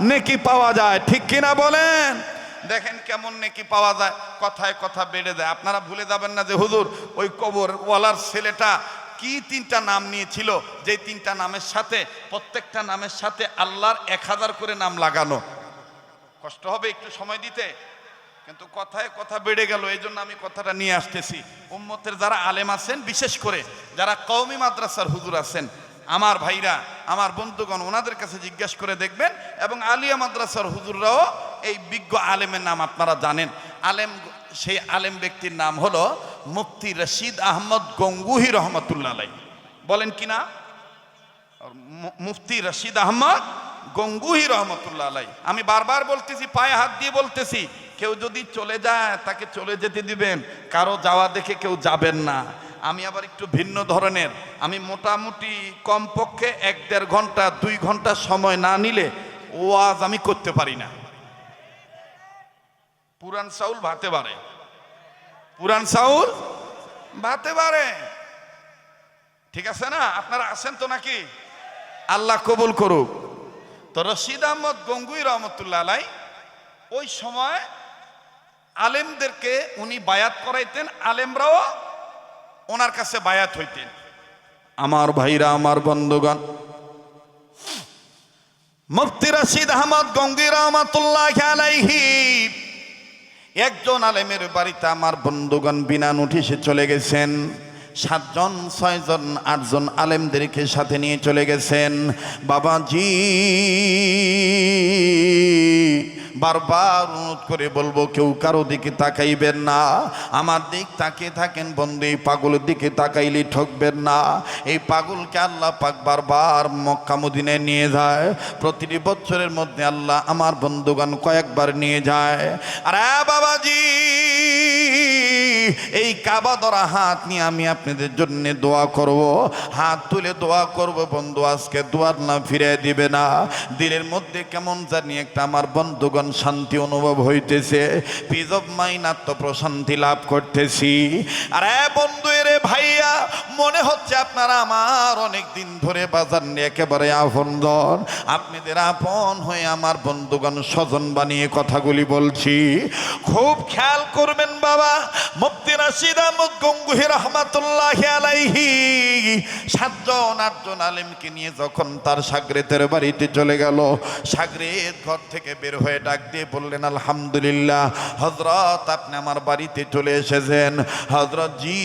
নেকি পাওয়া যায়, ঠিক কিনা বলেন? দেখেন কেমন নেকি পাওয়া যায়, কথায় কথা বেড়ে যায়। আপনারা ভুলে যাবেন না যে হুজুর ওই কবর ওয়ালার ছেলেটা কি তিনটা নাম নিয়েছিল, যে তিনটা নামের সাথে প্রত্যেকটা নামের সাথে আল্লাহর 1000 করে নাম লাগানো। কষ্ট হবে একটু সময় দিতে, কিন্তু কথায় কথা বেড়ে গেল, এই জন্য আমি কথাটা নিয়ে আসতেছি। উম্মতের যারা আলেম আছেন, বিশেষ করে যারা কওমি মাদ্রাসার হুজুর আছেন, আমার ভাইরা, আমার বন্ধুগণ, ওনাদের কাছে জিজ্ঞেস করে দেখবেন, এবং আলিয়া মাদ্রাসার হুজুররাও এই বিজ্ঞ আলেমের নাম আপনারা জানেন। আলেম, সেই আলেম ব্যক্তির নাম হলো মুফতি রশিদ আহমদ গঙ্গুহি রহমতুল্লাহ আলাইহি। বলেন কি না? মুফতি রশিদ আহমদ গঙ্গুহি রহমতুল্লাহ আলাইহি। আমি বারবার বলতেছি, পায়ে হাত দিয়ে বলতেছি, কেউ যদি চলে যায় তাকে চলে যেতে দিবেন, কারো যাওয়া দেখে কেউ যাবেন না। আমি আবার একটু ভিন্ন ধরনের, আমি মোটামুটি কমপক্ষে 1-1.5 ঘন্টা 2 ঘন্টা সময় না নিলে ওয়াজ আমি করতে পারি না। পুরান চাউল ভাতে পারে, পুরান চাউল ভাতে পারে, ঠিক আছে না? আপনারা আছেন তো নাকি? আল্লাহ কবুল করুক। তো রশিদ আহমদ গঙ্গুহি রহমতুল্লাহ আলাইহি ওই সময় আলেমদেরকে উনি বায়াত করাইতেন, আলেমরাও ওনার কাছে বায়াত হইতেন। আমার ভাইরা, আমার বন্ধুগণ, মুফতি রশিদ আহমদ গঙ্গুহি রহমতুল্লাহ আলাইহি একজন আলেমের বাড়িতে আমার বন্ধুগণ বিনা নোটিশে চলে গেছেন। 7 জন 6 জন 8 জন আলেমদেরকে সাথে নিয়ে চলে গেছেন। বাবাজি বারবার অনুরোধ করে বলবো, কেউ কারো দিকে তাকাইবেন না, আমার দিক তাকিয়ে থাকেন বন্ধু। এই পাগলের দিকে তাকাইলে ঠকবেন না। এই পাগলকে আল্লাহ পাক বারবার মক্কা মদিনায় নিয়ে যায়। প্রতিটি বছরের মধ্যে আল্লাহ আমার বন্ধুগণ কয়েকবার নিয়ে যায়। আরে বাবাজি এই কাবা ধরা হাত নিয়ে আমি আপনাদের জন্য দোয়া করব, হাত তুলে দোয়া করব। বন্ধু আজকে দোয়ার না ফিরে দিবে না, দিলের মধ্যে কেমন জানি একটা আমার বন্ধুগণ শান্তি অনুভব হইতেছে, পিস অফ মাইন্ড, আত্মপ্রশান্তি লাভ করতেছি। আরে বন্ধু রে ভাইয়া, মনে হচ্ছে আপনারা আমার অনেক দিন ধরে বাজার নিয়ে একেবারে আপনজন, আপনাদের আপন হয়ে আমার বন্ধুগণ স্বজন বানিয়ে কথাগুলি বলছি, খুব খেয়াল করবেন বাবা। মুফতি রাশিদ আহমদ গঙ্গুহি রহমাতুল্লাহি আলাইহি 7-8জন আলেমকে নিয়ে যখন তার শাগরেদের বাড়িতে চলে গেল, শাগরেদ ঘর থেকে বের হয়ে ডাক দিয়ে বললেন, আলহামদুলিল্লাহ হযরত, আপনি আমার বাড়িতে চলে এসেছেন। হযরত জি,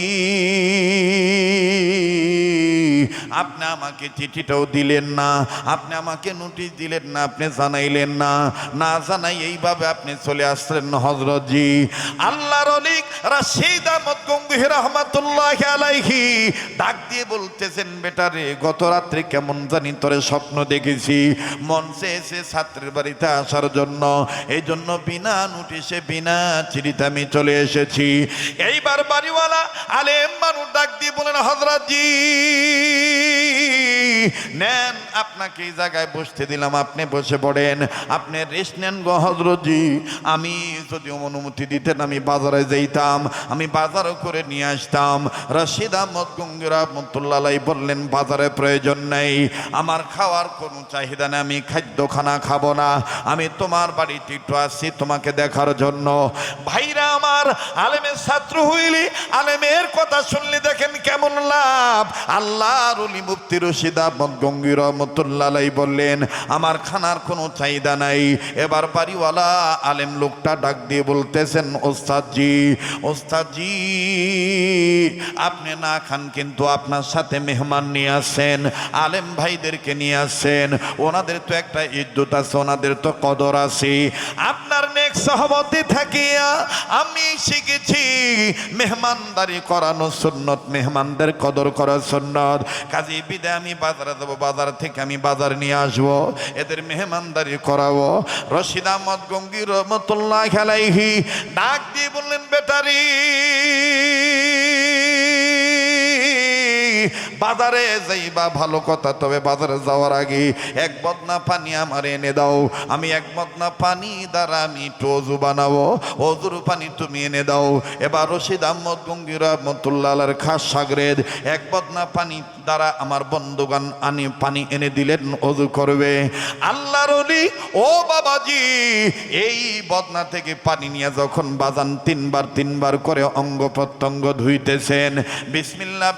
আপনি আমাকে চিঠিটাও দিলেন না, আপনি আমাকে নোটিশ দিলেন না, আপনি জানাইলেন না, না জানাই এইভাবে আপনি চলে আসলেন হযরত জি। আল্লাহর ওলি রাশিদ আহমদ গঙ্গুহি রাহমাতুল্লাহি আলাইহি ডাক দিয়ে বলতেছেন, বেটা রে, গত রাত্রে কেমন জানি তোরে স্বপ্ন দেখেছি, মন চেয়েছে ছাত্রের বাড়িতে আসার জন্য, এই জন্য বিনা নোটিশে বিনা চিঠিতে আমি চলে এসেছি। এইবার বাড়িওয়ালা আলেম মানুষ ডাক দিয়ে বলেন, হযরত জি নেন, আপনাকে এই জায়গায় বসতে দিলাম, আপনি বসে পড়েন, আপনি রেস্ট নেন গো হযরত জি। আমি যদি অনুমতি দিতেন আমি বাজারে যাইতাম, আমি বাজারও করে নিয়ে আসতাম। রাশিদ আহমদ গঙ্গুহি রাহমাতুল্লাহি আলাইহি বললেন, বাজারে প্রয়োজন নেই, আমার খাওয়ার কোনো চাহিদা নেই, আমি খাদ্য খানা খাবো না, আমি তোমার বাড়িতে একটু আসছি তোমাকে দেখার জন্য। ভাইরা আমার, আলেমের ছাত্র হইলি আলেমের কথা শুনলে দেখেন কেমন লাভ। আল্লাহর ওলি মুফতি রাশিদ আহমদ গঙ্গুহি রাহমাতুল্লাহি আলাইহি বললেন, আমার খানার কোনো চাহিদা নাই। এবার বাড়িওয়ালা আলেম লোকটা ডাক দিয়ে বলতেছেন, ওস্তাদ জি, ওস্তাদ জি, আপনি না খান কিন্তু আপনার সাথে মেহমান নিয়ে আসেন, আলেম ভাইদেরকে নিয়ে আসেন, ওনাদের তো একটা ইজ্জত আছে, ওনাদের তো কদর আছে। আপনার নেক সহবতে থাকিয়া আমি শিখেছি মেহমানদারি করানো সুন্নত, মেহমানদের কদর করা সুন্নত। কাজী বিদায় আমি বাজারে যাবো, বাজার থেকে আমি বাজার নিয়ে আসবো, এদের মেহমানদারি করাবো। রাশিদ আহমদ গঙ্গুহি রহমাতুল্লাহি আলাইহি ডাক দিয়ে বললেন, বেটারি, বাজারে যাইবা ভালো কথা, তবে বাজারে যাওয়ার আগে এক বদনা পানি আমার এনে দাও, আমি এক বদনা পানি দ্বারা আমি একটু অজু বানাবো, অজুর পানি তুমি এনে দাও। এবার রাশিদ আহমদ গঙ্গুহি রাহমাতুল্লাহি আলাইহির খাস শাগরেদ এক বদনা পানি দ্বারা আমার বন্ধুগণ আনি পানি এনে দিলেন, অজু করবে। আল্লাহর ওলি ও বাবাজি এই বদনা থেকে পানি নিয়ে যখন বাজান তিনবার করে অঙ্গ প্রত্যঙ্গ ধুইতেছেন, বিসমিল্লাহ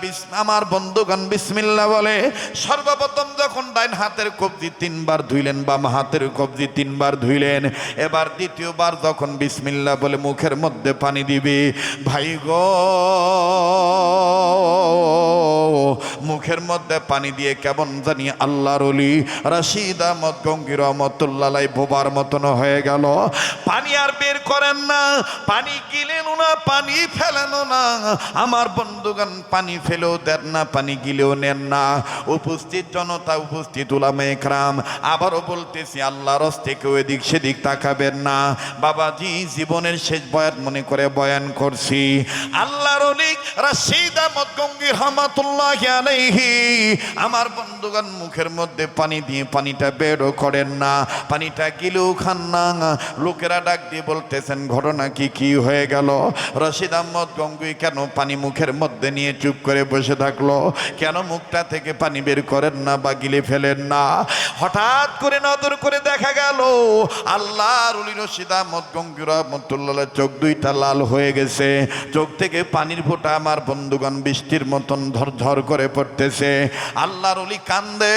আমার বন্ধুগণ বিসমিল্লাহ বলে সর্বপ্রথম যখন ডাইন হাতের কবজি 3বার ধুইলেন, বাম হাতের কবজি 3বার ধুইলেন। এবার দ্বিতীয়বার যখন বিসমিল্লাহ বলে মুখের মধ্যে পানি দিবে, ভাই গো, মুখের মধ্যে পানি দিয়ে কেমন জানি আল্লাহর ওলি রাশিদ আহমদ গঙ্গুহি রাহমাতুল্লাহি আলাইহি বোবার মতন হয়ে গেল। পানি আর বের করেন না, পানি গিলেন না, পানি ফেলেন না, আমার বন্ধুগণ পানি ফেলেও দেন না, পানি গিলেও নেন না। উপস্থিত জনতা, উপস্থিত উলামায়ে কেরাম, আবারও বলতেছি আল্লাহর হস্তে কেউ এদিক সেদিক তাকাবেন না। বাবাজি জীবনের শেষ বয়ান মনে করে বয়ান করছি। আল্লাহর ওলি রাশিদ আহমদ গঙ্গুহি রাহমাতুল্লাহি আলাইহি আমার বন্ধুগণ মুখের মধ্যে পানি দিয়ে পানিটা বেরও করেন না, পানিটা গিলেও খান না। লোকেরা ডাক দিয়ে বলতেছেন, ঘটনা কি হয়ে গেল? রাশিদ আহমদ গঙ্গুহি কেন পানি মুখের মধ্যে নিয়ে চুপ করে বসে থাকলো? কেন মুখটা থেকে পানি বের করেন না বা গিলে ফেলেন না? হঠাৎ করে নজর করে দেখা গেল আল্লাহর ওলি রাশিদ আহমদ গঙ্গুহি রাহমাতুল্লাহি চোখ দুইটা লাল হয়ে গেছে, চোখ থেকে পানির ফোঁটা আমার বন্ধুগণ বৃষ্টির মতন ঝরঝর করে পড়তেছে। আল্লাহর ওলি কান্দে।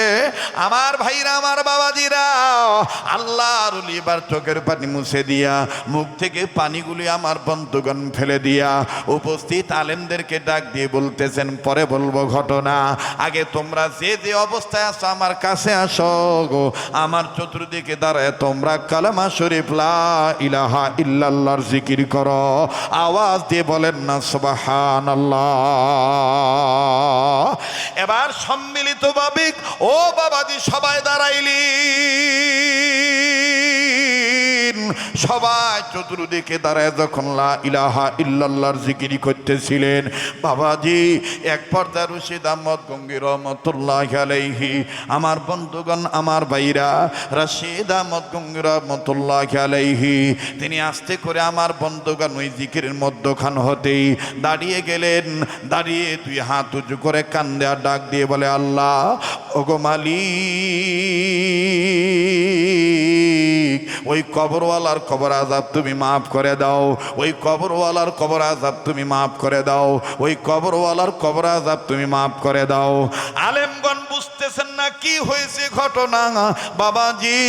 আমার ভাইরা, আমার বাবাজিরা, আল্লাহর ওলি এবার চোখের পানি মুছে দিয়া মুখ থেকে পানিগুলি আমার বন্ধুগণ ফেলে দিয়া উপস্থিত আলেমদেরকে ডাক দিয়ে বলতেছেন, পরে বলবো ঘটনা, আগে তোমরা যে যে অবস্থায় আছো আমার কাছে আসো গো, আমার চতুর্দিকে দাঁড়ায় তোমরা কালেমা শরীফ লা ইলাহা ইল্লাল্লাহর জিকির করো। আওয়াজ দিয়ে বলেন না সুবহানাল্লাহ। এবার সম্মিলিতভাবে ও বাবাজি সবাই দাঁড়াইলি। দিন সবাই চতুর্দিকে দাঁড়ায় যখন লা ইলাহা ইল্লাল্লাহর জিকির করতেছিলেন, বাবাজি এক পর্দা রশিদ আহমদ গঙ্গী রহমতুল্লাহ আলাইহি, আমার বন্ধুগণ আমার ভাইরা, রশিদ আহমদ গঙ্গী রহমতুল্লাহ আলাইহি তিনি আস্তে করে আমার বন্ধুগণ ওই জিকিরের মধ্যখান হতেই দাঁড়িয়ে গেলেন। দাঁড়িয়ে দুই হাত উঁচু করে কান্দে আর ডাক দিয়ে বলে, আল্লাহ ওগো মালিক, ওই কবরওয়ালার কবর আযাব তুমি মাফ করে দাও, ওই কবরওয়ালার কবর আযাব তুমি মাফ করে দাও, ওই কবরওয়ালার কবর আযাব তুমি মাফ করে দাও। আলেমগণ বুঝতেছেন না কি হয়েছে ঘটনা বাবাজি।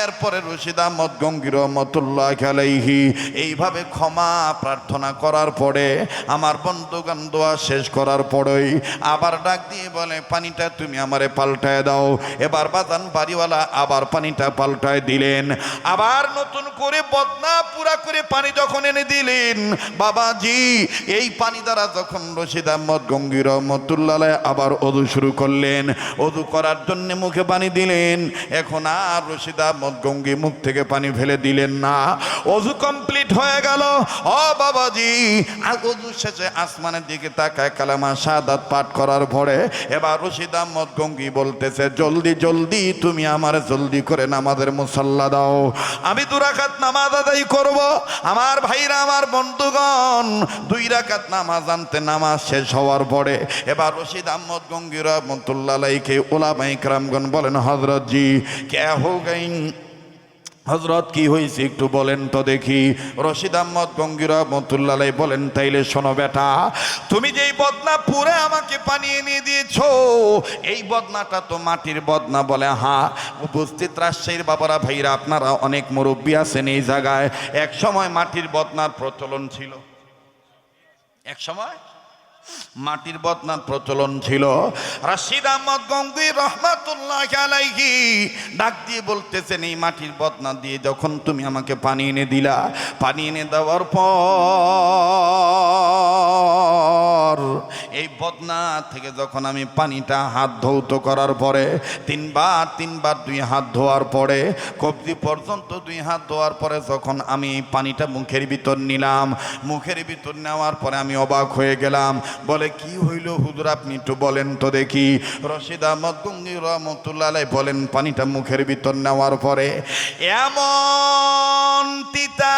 এরপরে রশিদ আহমদ গঙ্গী রহমতুল্লাহ আলাইহি এইভাবে ক্ষমা প্রার্থনা করার পরে আমার বন্ধুগণ দোয়া শেষ করার পরেই আবার ডাক দিয়ে বলে, পানিটা তুমি আমারে পাল্টায় দাও। এবার বাজান বাড়িওয়ালা আবার পানিটা পাল্টায় দিলেন, আবার নতুন করে বদনা পুরা করে পানি যখন এনে দিলেন বাবাজি, এই পানি দ্বারা যখন রশিদ আহমদ গঙ্গী রহমতুল্লাহ আবার ওযু শুরু করলেন, ওযু করার জন্য মুখে পানি দিলেন। এখন আর রশিদ আহমদ গঙ্গী মুখ থেকে পানি ফেলে দিলেন না, ওযু কমপ্লিট হয়ে গেল। ও বাবাজি, আর ওযু শেষে আসমানের দিকে তাকায় কালেমা শাহাদাত পাঠ করার পরে এবার রশিদ আহমদ গঙ্গী বলতেছে, জলদি জলদি তুমি আমার জলদি করে নামাজের মুসাল্লা দাও, আমি 2 রাকাত নামাজ আদায় করব। আমার ভাইরা আমার বন্ধুগণ 2 রাকাত নামাজ আনতে নামাজ শেষ হওয়ার পরে এবার রশিদ আহমদ গঙ্গী রহমতুল্লাহ আলাইহি উলামায়ে কেরামগণ বলেন, হযরত জি কে হো গই, হযরত কি হয়েছে একটু বলেন তো দেখি। রশিদ আহমদ গঙ্গী রহমতুল্লাহ আলাইহি বলেন, তাইলে শোনো বেটা, তুমি যেই বদনা পুরে আমাকে পানি এনে দিয়েছো, এই বদনাটা তো মাটির বদনা। বলে হ্যাঁ। উপস্থিত রাজশাহীর বাবারা ভাইরা আপনারা অনেক মুরব্বী আছেন এই জায়গায়, এক সময় মাটির বদনার প্রচলন ছিল, এক সময় মাটির বদনার প্রচলন ছিল। রশিদ আহমদ গঙ্গী রহমাতুল্লাহ আলাইহি ডাক দিয়ে বলতেছেন, এই মাটির বদনা দিয়ে যখন তুমি আমাকে পানি এনে দিলা, পানি এনে দেওয়ার পর এই বদনা থেকে যখন আমি পানিটা হাত ধৌত করার পরে তিনবার 2 হাত ধোয়ার পরে কবজি পর্যন্ত 2 হাত ধোয়ার পরে যখন আমি পানিটা মুখের ভিতর নিলাম, মুখের ভিতর নেওয়ার পরে আমি অবাক হয়ে গেলাম। বলে কি হইল হুজুর আপনি একটু বলেন তো দেখি। রশিদ আহমদ গঙ্গী রহমতুল্লাহ আলাইহি বলেন, পানিটা মুখের ভিতর নেওয়ার পরে এমন তিতা,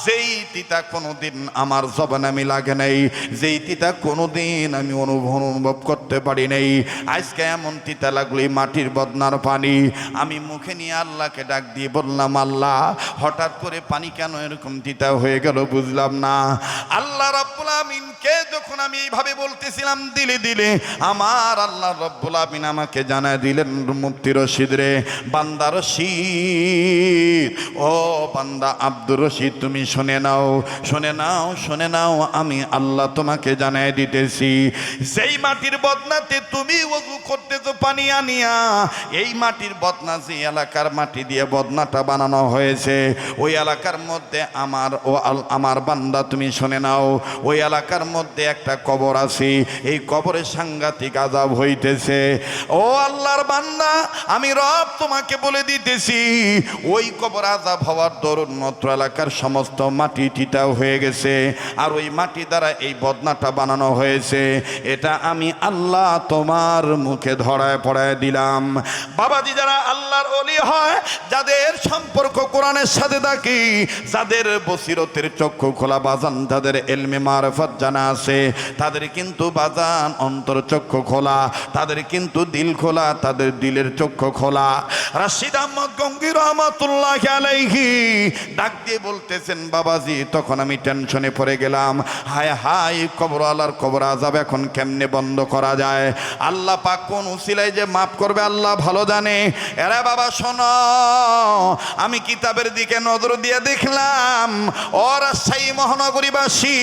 যেই তিতা কোনোদিন আমার জবানে আমি লাগে নাই, যেই তিতা কোনোদিন আমি অনুভব করতে পারি নাই, আজকে এমন তিতা লাগলো এই মাটির বদনার পানি। আমি মুখে নিয়ে আল্লাহকে ডাক দিয়ে বললাম, আল্লাহ হঠাৎ করে পানি কেন এরকম তিতা হয়ে গেল বুঝলাম না। আল্লাহ রাব্বুল আমিনকে যখন আমি এইভাবে বলতেছিলাম, দিলে দিলে আমার আল্লাহ রাব্বুল আমিন আমাকে জানায় দিলেন, মুফতি রশিদ রে, বান্দা রশিদ, ও বান্দা আব্দুর রশিদ, তুমি শুনে নাও, শুনে নাও, শুনে নাও, আমি আল্লাহ তোমাকে জানাই দিতেছি, যেই মাটির বদনাতে তুমি ওযু করতেছো পানি আনিয়া, এই মাটির বদনা যে এলাকার মাটি দিয়ে বদনাটা বানানো হয়েছে, ওই এলাকার মধ্যে আমার বান্দা তুমি শুনে নাও, ওই এলাকার মধ্যে একটা কবর আছে, এই কবরে সাংঘাতিক আযাব হইতেছে। ও আল্লাহর বান্দা, আমি রব তোমাকে বলে দিতেছি, ওই কবর আযাব হওয়ার দরুন মাত্র এলাকার সমস্ত মাটি তিতাও হয়ে গেছে, আর ওই মাটি দ্বারা এই বদনাটা বানানো হয়েছে। এটা আমি আল্লাহ তোমার মুখে ধরায় পড়ায় দিলাম। বাবাজি, যারা আল্লাহর ওলি হয়, যাদের সম্পর্ক কোরআনের সাথে থাকি, যাদের বসিরতের চক্ষু খোলা বাজান, তাদের ইলমে মারিফত জানা আছে, তাদের কিন্তু বাজান অন্তর চক্ষু খোলা, তাদের কিন্তু দিল খোলা, তাদের দিলের চক্ষু খোলা। রশিদ আহমদ গঙ্গী রহমাতুল্লাহ আলাইহি ডাক দিয়ে বলতেছেন, বাবাজি তখন আমি টেনশনে পড়ে গেলাম, হায় হায় কবরওয়ালার কবর আযাব এখন কেমনে বন্ধ করা যায়, আল্লাহ পাক কোন উসিলায় যে মাফ করবে আল্লাহ ভালো জানে। এরা বাবা শোনো, আমি কিতাবের দিকে নজর দিয়ে দেখলাম, ও রাজশাহী মহানগরীবাসী,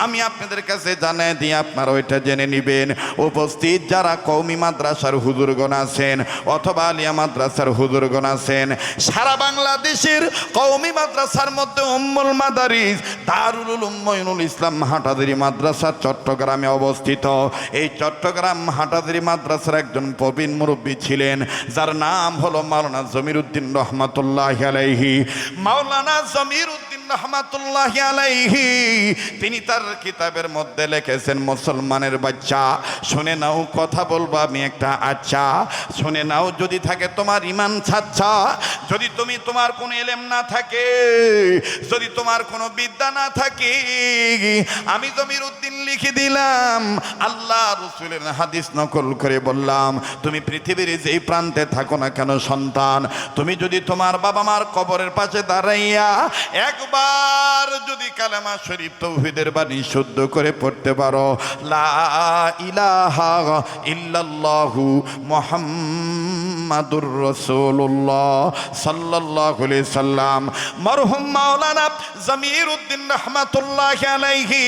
আমি আপনাদের কাছে জানাই দিই, আপনারা ওইটা জেনে নেবেন। উপস্থিত যারা কওমি মাদ্রাসার হুজুরগণ আছেন অথবা আলিয়া মাদ্রাসার হুজুরগণ আছেন, সারা বাংলাদেশের কওমি মাদ্রাসার মধ্যে উম্মুল মাদারিস দারুল উলুম মঈনুল ইসলাম হাটাজারি মাদ্রাসা চট্টগ্রামে অবস্থিত। এই চট্টগ্রাম হাটাজারি মাদ্রাসার একজন প্রবীণ মুরব্বী ছিলেন, যার নাম হলো মাওলানা জমির উদ্দিন রহমাতুল্লাহি আলাইহি। মাওলানা জমির উদ্দিন রহমাতুল্লাহি আলাইহি তিনি তার কিতাবের মধ্যে লিখেছেন, মুসলমানের বাচ্চা শুনে নাও, কথা বলবো আমি একটা, আচ্ছা শুনে নাও। যদি থাকে তোমার ঈমান ছাচ্ছা, যদি তোমার কোনো ইলম না থাকে, যদি তোমার কোনো বিদ্যা না থাকে, আমি জমির উদ্দিন লিখে দিলাম, আল্লাহ রাসূলের হাদিস নকল করে বললাম, তুমি পৃথিবীর যেই প্রান্তে থাকো না কেন সন্তান, তুমি যদি তোমার বাবা মার কবরের পাশে দাঁড়াইয়া একবার যদি কালেমা শরীফ তাওহীদের বাণী শুদ্ধ করে পড়তে পারো, লা ইলাহা ইল্লাল্লাহু মুহাম্মাদুর রাসূলুল্লাহ সাল্লাল্লাহু আলাইহি সাল্লাম। মরহুম মাওলানা জমির উদ্দিন রহমাতুল্লাহি আলাইহি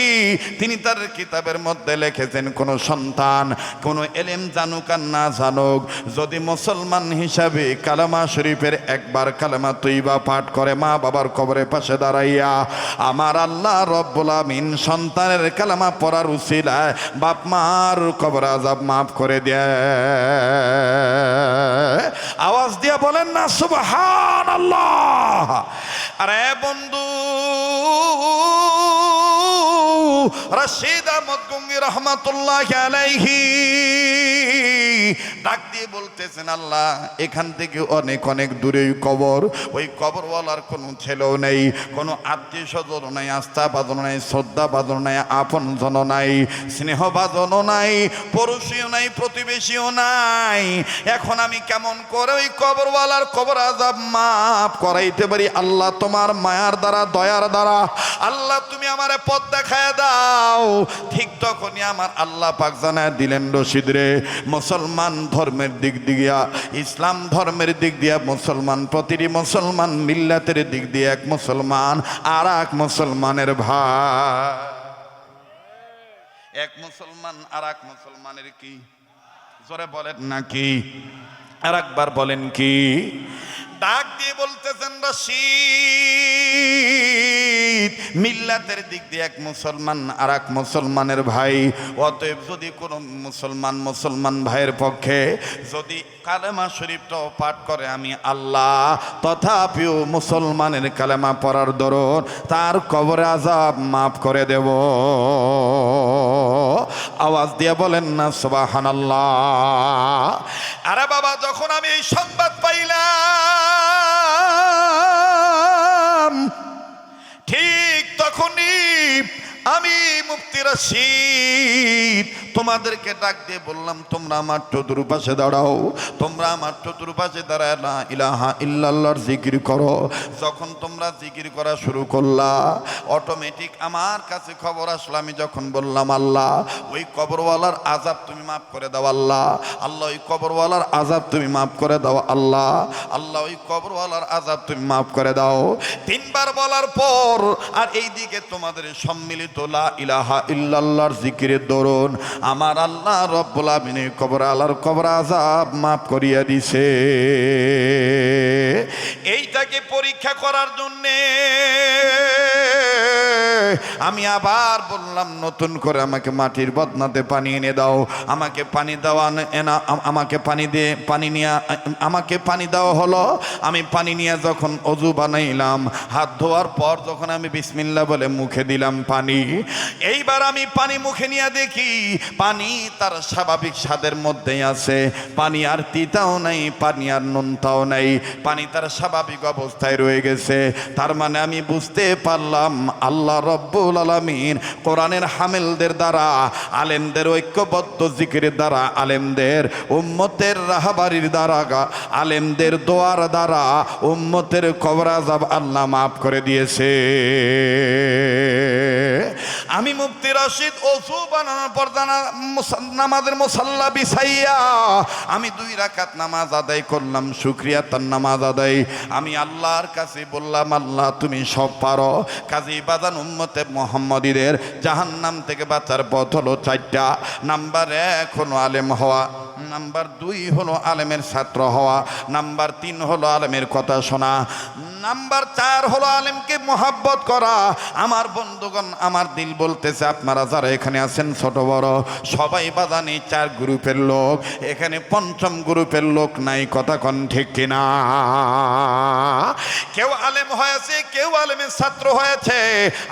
তিনি তার কিতাবের মধ্যে লিখেছেন, কোন সন্তান কোন ইলম জানুক আর না জানুক, যদি মুসলমান হিসাবে কালেমা শরীফের একবার কালেমা তৈবা পাঠ করে মা বাবার কবরের পাশে দাঁড়াইয়া, আমার আল্লাহ রব্বুল আমিন সন্তানের কালেমা পড়ার উসিলায় বাপ মার কবর আযাব মাফ করে দেয়। আওয়াজ দিয়া বলেন না সুবহানাল্লাহ। আরে বন্ধু রশিদ আহমদ গঙ্গী রহমাতুল্লাহি আলাইহি ডাক দিয়ে বলতেছেন, আল্লাহ এখান থেকে অনেক অনেক দূরে কবর, ওই কবরওয়ালার কোনো ছেলেও নেই, কোনো আত্মীয় স্বজন নাই, আস্থা বাঁধন নাই, শ্রদ্ধা বাঁধন নাই, আপন জন নাই, স্নেহ বাঁধনও নাই, পড়োশীও নাই, প্রতিবেশীও নাই। এখন আমি কেমন করে ওই কবরওয়ালার কবর আযাব মাফ করাইতে পারি? আল্লাহ তোমার মায়ার দ্বারা, দয়ার দ্বারা আল্লাহ তুমি আমারে পথ দেখায় দাও। ঠিক তখনই আমার আল্লাহ পাক জানায় দিলেন, রশিদ রে, মুসলমান ধর্মের দিক দিয়া, ইসলাম ধর্মের দিক দিয়া মুসলমান, প্রতিটি মুসলমান মিল্লাতের দিক দিয়ে এক মুসলমান আর এক মুসলমানের ভাই। এক মুসলমান আর এক মুসলমানের কি? জোরে বলেন নাকি? আর একবার বলেন কি? ডাক দিয়ে বলতেছেন, রশিদ মিল্লাতের দিক দিয়ে এক মুসলমান আর এক মুসলমানের ভাই। অতএব যদি কোনো মুসলমান ভাইয়ের পক্ষে যদি কালেমা শরীফটাও পাঠ করে আমি আল্লাহ, তথাপিও মুসলমানের কালেমা পড়ার দরুন তার কবরে আযাব মাফ করে দেব। আওয়াজ দিয়ে বলেন না সুবহানাল্লাহ। আরে বাবা, যখন আমি এই সংবাদ পাইলাম ঠিক তখনই আমি মুফতি রশিদ তোমাদেরকে ডাক দিয়ে বললাম, তোমরা আমার চতুর্পাশে দাঁড়াও, তোমরা আমার চতুর্পাশে দাঁড়ায় লা ইলাহা ইল্লাল্লাহর জিকির করো। যখন তোমরা জিকির করা শুরু করলা, অটোমেটিক আমার কাছে খবর আসলো। আমি যখন বললাম, আল্লাহ ওই কবরওয়ালার আযাব তুমি মাফ করে দাও, আল্লাহ আল্লাহ ওই কবরওয়ালার আযাব তুমি মাফ করে দাও, আল্লাহ আল্লাহ ওই কবরওয়ালার আযাব তুমি মাফ করে দাও। তিনবার বলার পর আর এইদিকে তোমাদের সম্মিলিত লা ইলাহা ইল্লাল্লাহর জিকিরের দরুন আমার আল্লাহ রব্বুল আমিন কবর আলার কবর আযাব মাফ করিয়া দিছে। এইটাকে পরীক্ষা করার জন্যে আমি আবার বললাম, নতুন করে আমাকে মাটির বদনাতে পানি এনে দাও, আমাকে পানি দেওয়া এনা, আমাকে পানি দিয়ে পানি নিয়ে আমাকে পানি দেওয়া হলো। আমি পানি নিয়ে যখন অজু বানাইলাম, হাত ধোয়ার পর যখন আমি বিসমিল্লাহ বলে মুখে দিলাম পানি, এইবার আমি পানি মুখে নিয়ে দেখি পানি তার স্বাভাবিক স্বাদের মধ্যেই আছে। পানি আর তিতাও নাই, পানি আর নুনতাও নাই, পানি তার স্বাভাবিক অবস্থায় রয়ে গেছে। তার মানে আমি বুঝতে পারলাম আল্লাহ রব্বুল আলামিন কোরআনের হামেলদের দ্বারা, আলেমদের ঐক্যবদ্ধ জিকিরের দ্বারা, আলেমদের উম্মতের রাহবারির দ্বারা, আলেমদের দোয়ার দ্বারা উম্মতের কবর আযাব আল্লাহ মাফ করে দিয়েছে। আমি মুফতি রশিদ ওযু বানানোর পর নামাজের মুসাল্লা বিছাইয়া আমি 2 রাকাত নামাজ আদায় করলাম, শুকরিয়া তার নামাজ আদায়। আমি আল্লাহর কাছে বললাম, আল্লাহ তুমি সব পারো, কাজী বাজান উম্মতে মোহাম্মদীদের জাহান্নাম থেকে বাঁচার পথ হলো 4টা। নাম্বার 1 হলো আলেম হওয়া, নাম্বার 2 হলো আলেমের ছাত্র হওয়া, নাম্বার 3 হলো আলেমের কথা শোনা, নাম্বার 4 হলো আলেমকে মহাব্বত করা। আমার বন্ধুগণ, আমার দিল বলতেছে আপনারা যারা এখানে আছেন ছোট বড় সবাই বাদানি 4 গ্রুপের লোক, এখানে 5ম গ্রুপের লোক নাই। কথা কোন ঠিক কিনা? কেউ আলেম হয়েছে, কেউ আলেমের ছাত্র হয়েছে।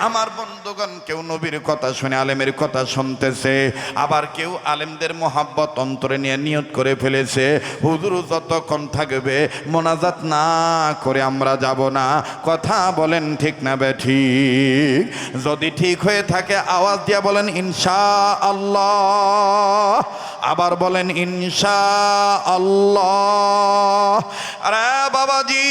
আমার বন্ধুগণ, কেউ নবীর কথা শুনে আলেমের কথা শুনতেছে, আবার কেউ আলেমদের মহাব্বত অন্তরে নিয়ে নিয়ত করে ফেলেছে হুজুর যতক্ষণ থাকবে মোনাজাত না করে আমরা যাব না। কথা বলেন ঠিক না বেঠিক? যদি ঠিক হয়ে থাকে আওয়াজ দিয়ে বলেন ইনশাআল্লাহ। আবার বলেন ইনশাআল্লাহ। আরে বাবাজি,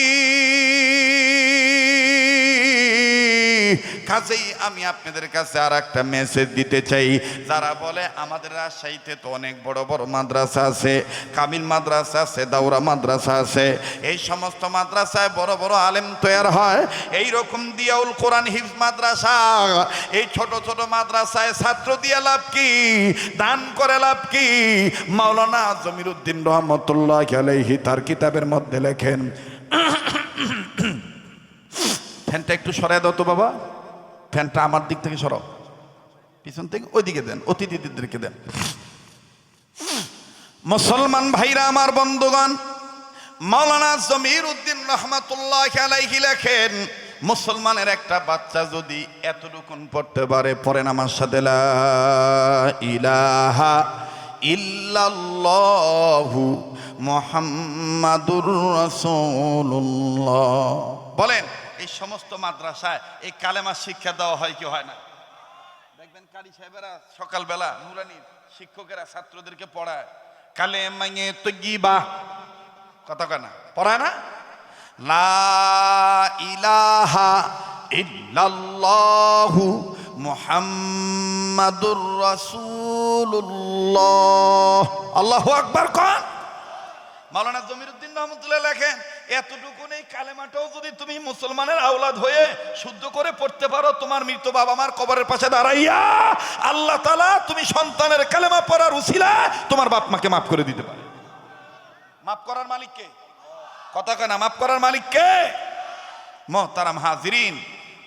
কাজেই আমি আপনাদের কাছে আর একটা মেসেজ দিতে চাই। যারা বলে আমাদের রাজশাহীতে তো অনেক বড় বড় মাদ্রাসা আছে, কামিল মাদ্রাসা আছে, দাওরা মাদ্রাসা আছে, এই সমস্ত মাদ্রাসায় বড় বড় আলেম তৈরি হয়। এই রকম দিয়াউল কোরআন হিফজ মাদ্রাসা, এই ছোট ছোট মাদ্রাসায় ছাত্র দিয়ে লাভ কি? দান করে লাভ কি? মাওলানা জমিরুদ্দিন রহমতুল্লাহ আলাইহি তার কিতাবের মধ্যে লেখেন, ফ্যানটা একটু সরাই দাও তো বাবা, ফ্যানটা আমার দিক থেকে সরাও, পিছন থেকে ওইদিকে দেন, অতিথিদেরকে দেন। মুসলমান ভাইরা আমার বন্ধুগণ, মাওলানা জমিরুদ্দিন রহমাতুল্লাহ আলাইহি লেখেন, মুসলমানের একটা বাচ্চা যদি এতটুকুন পড়তে পারে, পড়েন আমার সাথে লা ইলাহা ইল্লাল্লাহু মুহাম্মাদুর রাসূলুল্লাহ। বলেন, এই সমস্ত মাদ্রাসায় এই কালেমা শিক্ষা দেওয়া হয় কি হয় না? দেখবেন কারি সাহেবেরা সকালবেলা নুরানি শিক্ষকেরা ছাত্রদেরকে পড়ায় কালেমায়ে তাইয়্যিবা, কথা কয় না, পড়ায় না? লা ইলাহা ইল্লাল্লাহু মুহাম্মাদুর রাসূলুল্লাহ। আল্লাহু আকবার কোন? মাওলানা জমিরুদ্দিন রহমতুল্লাহ লেখেন, এতটুকু নেই কালেমাটাও যদি তুমি মুসলমানের আওলাদ হয়ে শুদ্ধ করে পড়তে পারো, তোমার মৃত বাবা মার কবরের পাশে দাঁড়াইয়া আল্লাহ তাআলা তুমি সন্তানের কালেমা পড়ার উসিলায় তোমার বাপ মাকে মাফ করে দিতে পারে। মাফ করার মালিক কে? কথা কয় না, মাফ করার মালিক কে? মুহতারাম হাজিরিন,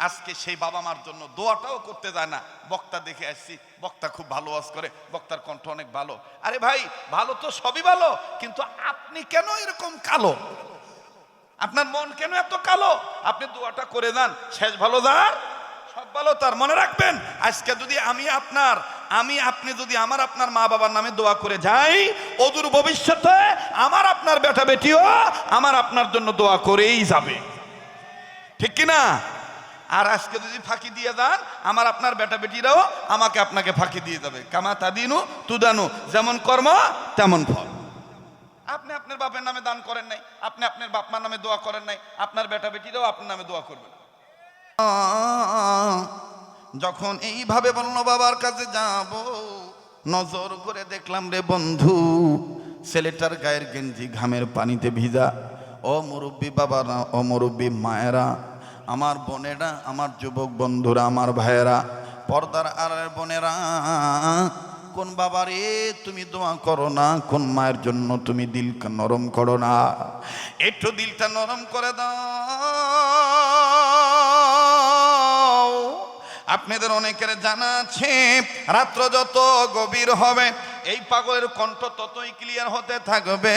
আজকে সেই বাবা মার জন্য দোয়াটাও করতে যায় না। বক্তা দেখে আসছি, বক্তা খুব ভালো ওয়াজ করে, বক্তার কণ্ঠ অনেক ভালো। আরে ভাই, ভালো তো সবই ভালো, কিন্তু আপনি কেন এরকম কালো? আপনার মন কেন এত কালো? আপনি দোয়াটা করে যান, শেষ ভালো যার সব ভালো তার। মনে রাখবেন, আজকে যদি আপনি যদি আমার আপনার মা বাবার নামে দোয়া করে যাই, অদূর ভবিষ্যতে আমার আপনার বেটা বেটিও আমার আপনার জন্য দোয়া করেই যাবে, ঠিক কিনা? আর আজকে যদি ফাঁকি দিয়ে যান, আমার আপনার বেটা বেটিরাও আমাকে আপনাকে ফাঁকি দিয়ে যাবে। কামা তাদিনু তুদানু, যেমন কর্ম তেমন ফল। আপনি আপনার বাপের নামে দান করেন নাই, আপনি আপনার বাপ মার নামে দোয়া করেন নাই, আপনার বেটা বেটিরাও আপনার নামে দোয়া করবে। যখন এইভাবে বললো বাবার কাছে যাব, নজর করে দেখলাম রে বন্ধু, ছেলেটার গায়ের গেঞ্জি ঘামের পানিতে ভিজা। ও মুরব্বী বাবারা, ও মুরব্বী মায়েরা, আমার বোনেরা, আমার যুবক বন্ধুরা, আমার ভাইয়েরা, পর্দার আড়ালের বোনেরা, কোন বাবারে তুমি দোয়া করো না? কোন মায়ের জন্য তুমি দিল নরম করো না? একটু দিলটা নরম করে দাও। আপনাদের অনেকের জানা আছে, রাত্র যত গভীর হবে এই পাগলের কণ্ঠ ততই ক্লিয়ার হতে থাকবে।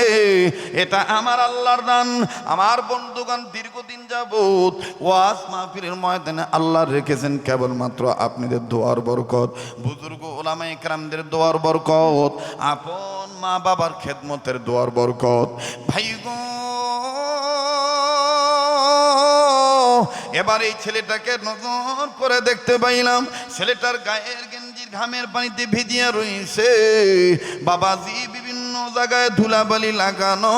এটা আমার আল্লাহর দান। আমার বন্ধুগণ, দীর্ঘদিন যাবত ওয়াজ মাহফিলের ময়দানে আল্লাহ রেখেছেন কেবলমাত্র আপনাদের দোয়ার বরকত, বুজুর্গ ওলামায়ে কেরামদের দোয়ার বরকত, আপন মা বাবার খেদমতের দোয়ার বরকত। ভাই গো, এবার এই ছেলেটাকে নজর করে দেখতে পাইলাম, ছেলেটার গায়ের গেঞ্জির ঘামের পানিতে ভিজিয়া রয়েছে। বাবাজি বিভিন্ন জায়গায় ধুলাবালি লাগানো।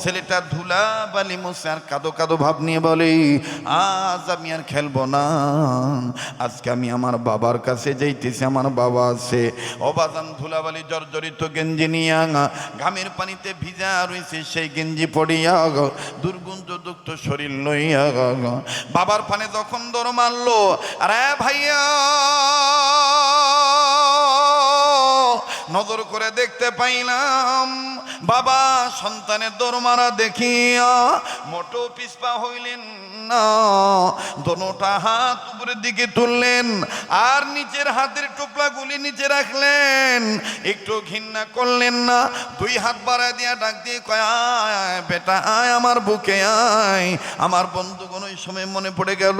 ছেলেটা ধুলাবালি মুছে আর কাদো কাদো ভাব নিয়ে বলে, আজ আমি আর খেলবো না, আজকে আমি আমার বাবার কাছে যাইতেছি, আমার বাবা আছে। অবাজান ধুলাবালি জর্জরিত গেঞ্জি নিয়া, ঘামের পানিতে ভিজা রয়েছে সেই গেঞ্জি পড়িয়া, দুর্গন্ধযুক্ত শরীর লইয়া বাবার পানে যখন দৌড় মারলো, আরে ভাইয়া নজর করে দেখতে পাইলাম বাবা সন্তানের দৌড় মারা দেখিয়া মোটো পিছপা হইলেন না, দোনোটা হাত উপরের দিকে তুললেন আর নিচের হাতের টোপলাগুলি নিচে রাখলেন, একটু ঘৃণা করলেন না, দুই হাত বাড়ায় দিয়া ডাক দিয়ে কয়, আয় বেটা আয় আমার বুকে আয়। আমার বন্ধুগণ ওই সময় মনে পড়ে গেল,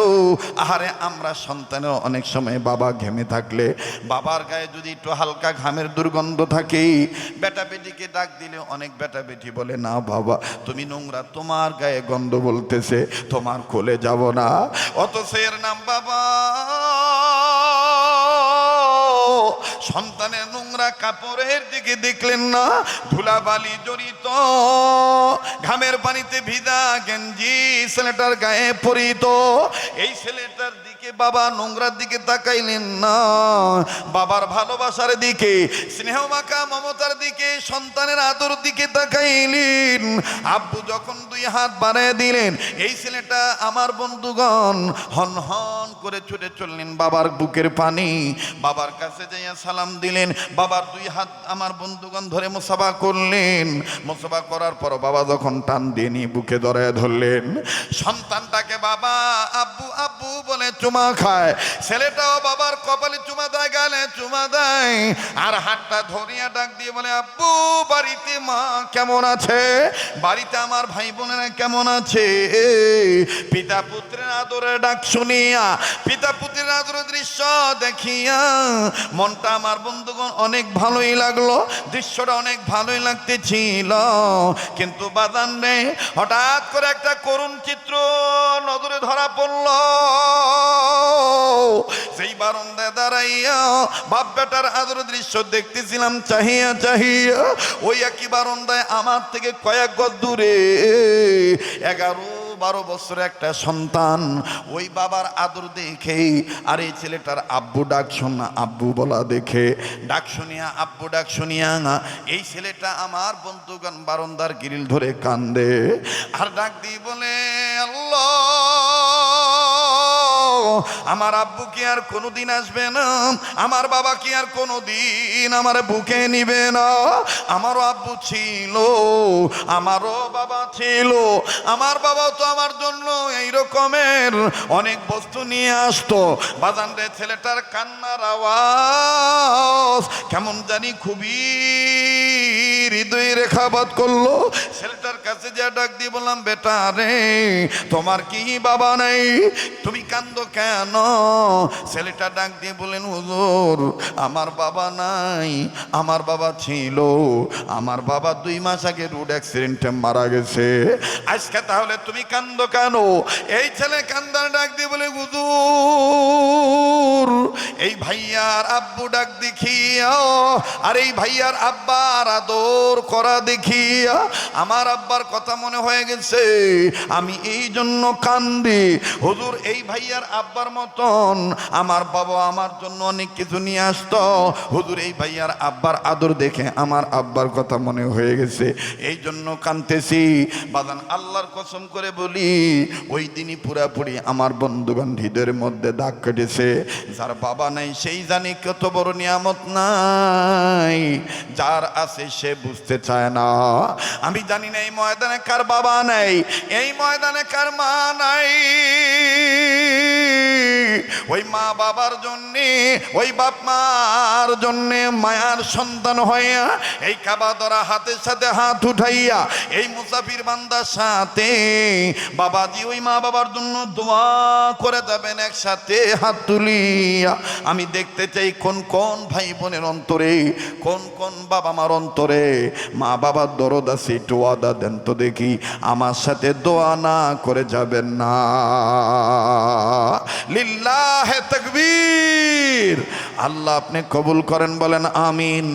আহারে আমরা সন্তানের অনেক সময় বাবা ঘেমে থাকলে, বাবার গায়ে যদি একটু হালকা ঘামের দুর্গন্ধ থাকে, বেটা বেটিকে ডাক দিলে অনেক বেটা বেটি বলে, না বাবা তুমি নোংরা, তোমার গায়ে গন্ধ বলতেছে, তোমার কোলে যাব না। অথচ এর নাম বাবা। সন্তানের নোংরা কাপড়ের দিকে দেখলেন না, ধুলাবালি জড়িত ঘামের পানিতে ভিজা গেঞ্জি ছেলেটার গায়ে পরিত, এই ছেলেটার দিকে বাবা নোংরার দিকে তাকাইলেন না, বাবার ভালোবাসার দিকে, স্নেহ মাখা মমতার দিকে, সন্তানের আদর দিকে তাকাইলেন। আব্বু যখন দুই হাত বাড়ায় দিলেন, এই ছেলেটা আমার বন্ধুগণ হন হন করে ছুটে চললেন বাবার বুকের পানি, বাবার কাছে যাইয়া সালাম দিলেন, বাবার দুই হাত আমার বন্ধুগণ ধরে মুসাফা করলেন। মুসাফা করার পর বাবা যখন টান দিয়ে নিয়ে বুকে ধরায় ধরলেন, সন্তানটাকে বাবা আব্বু আব্বু বলে চুমা খায়, ছেলেটাও বাবার কপালে চুমা দেয়, গালে চুমা দেয়, আর হাতটা ধরিয়া ডাক দিয়ে বলে, আব্বু বাড়িতে মা কেমন আছে, বাড়িতে আমার ভাই বোনেরা কেমন আছে। পিতা পুত্রের আদরের ডাক শুনিয়া, পিতা পুত্রের আদরের দৃশ্য দেখিয়া মনটা আমার বন্ধুগণ অনেক ভালোই লাগলো, দৃশ্যটা অনেক ভালোই লাগতেছিল। কিন্তু বাদান রে, হঠাৎ করে একটা করুণ চিত্র নজরে ধরা পড়ল। সেই বারান্দায় দাঁড়াইয়া বাপ বেটার আদর দৃশ্য দেখতেছিলাম চাহিয়া চাহিয়া, ওই একই বারান্দায় আমার থেকে কয়েক গজ দূরে 11-12 বছরের একটা সন্তান ওই বাবার আদর দেখেই, আর এই ছেলেটার আব্বু ডাক শোনা, আব্বু বলা দেখে ডাক শুনিয়া, আব্বু ডাক শুনিয়া এই ছেলেটা আমার বন্ধুগণ বারান্দার গ্রিল ধরে কান্দে আর ডাক দিয়ে বলে, আল্লাহ আমার আব্বু কি আর কোনোদিন আসবে না, আমার বাবা কি আর কোনোদিন আমার বুকে নিবে না। আমারও আব্বু ছিল, আমারও বাবা ছিল, আমার বাবাও তো আমার জন্য এই রকমের অনেক বস্তু নিয়ে আসতো। বাজান রে, ছেলেটার কান্নার আওয়াজ কেমন জানি খুবই হৃদয়ে রেখাপাত করলো। ছেলেটার কাছে যা ডাক দিয়ে বললাম, বেটা রে তোমার কি বাবা নেই, তুমি কান্দো কেন? ছেলেটা ডাক দিয়ে বলেন, হুজুর আমার বাবা নাই, আমার বাবা ছিল, আমার বাবা 2 মাস আগে রোড অ্যাক্সিডেন্টে মারা গেছে, আজকে তাহলে তুমি কান্দো কেন? এই ছেলে কান্দার ডাক দিয়ে বলে, হুজুর এই ভাইয়ার আব্বু ডাক দেখিয়া আর এই ভাইয়ার আব্বার আদর করা দেখিয়া আমার আব্বার কথা মনে হয়ে গেছে, আমি এই জন্য কান্দি। হুজুর এই ভাইয়ার আব্বার মতন আমার বাবা আমার জন্য অনেক কিছু নিয়ে আসতো, হুজুর এই ভাইয়ার আব্বার আদর দেখে আমার আব্বার কথা মনে হয়ে গেছে, এই জন্য কাঁদতেছি। বাজান আল্লাহর কসম করে বলি, ওই দিনই পুরাপুরি আমার বন্ধুগণ হৃদয়ের মধ্যে দাগ কেটেছে। যার বাবা নাই সেই জানি কত বড় নিয়ামত নাই, যার আছে সে বুঝতে চায় না। আমি জানি না এই ময়দানে কার বাবা নাই, এই ময়দানে কার মা নাই। ওই মা বাবার জন্যে, ওই বাপ মার জন্যে মায়ার সন্তান হইয়া এই কাবা ধরা হাতের সাথে হাত উঠাইয়া এই মুসাফির বান্দার সাথে বাবাজি ওই মা বাবার জন্য দোয়া করে যাবেন একসাথে হাত তুলিয়া। আমি দেখতে চাই কোন কোন ভাই বোনের অন্তরে, কোন কোন বাবা মার অন্তরে মা বাবার দরদ আছে, একটু ওয়াদা দেন তো দেখি আমার সাথে দোয়া না করে যাবেন না। লিল্লাহে তাকবীর। আল্লাহ আপনি কবুল করেন, বলেন আমিন।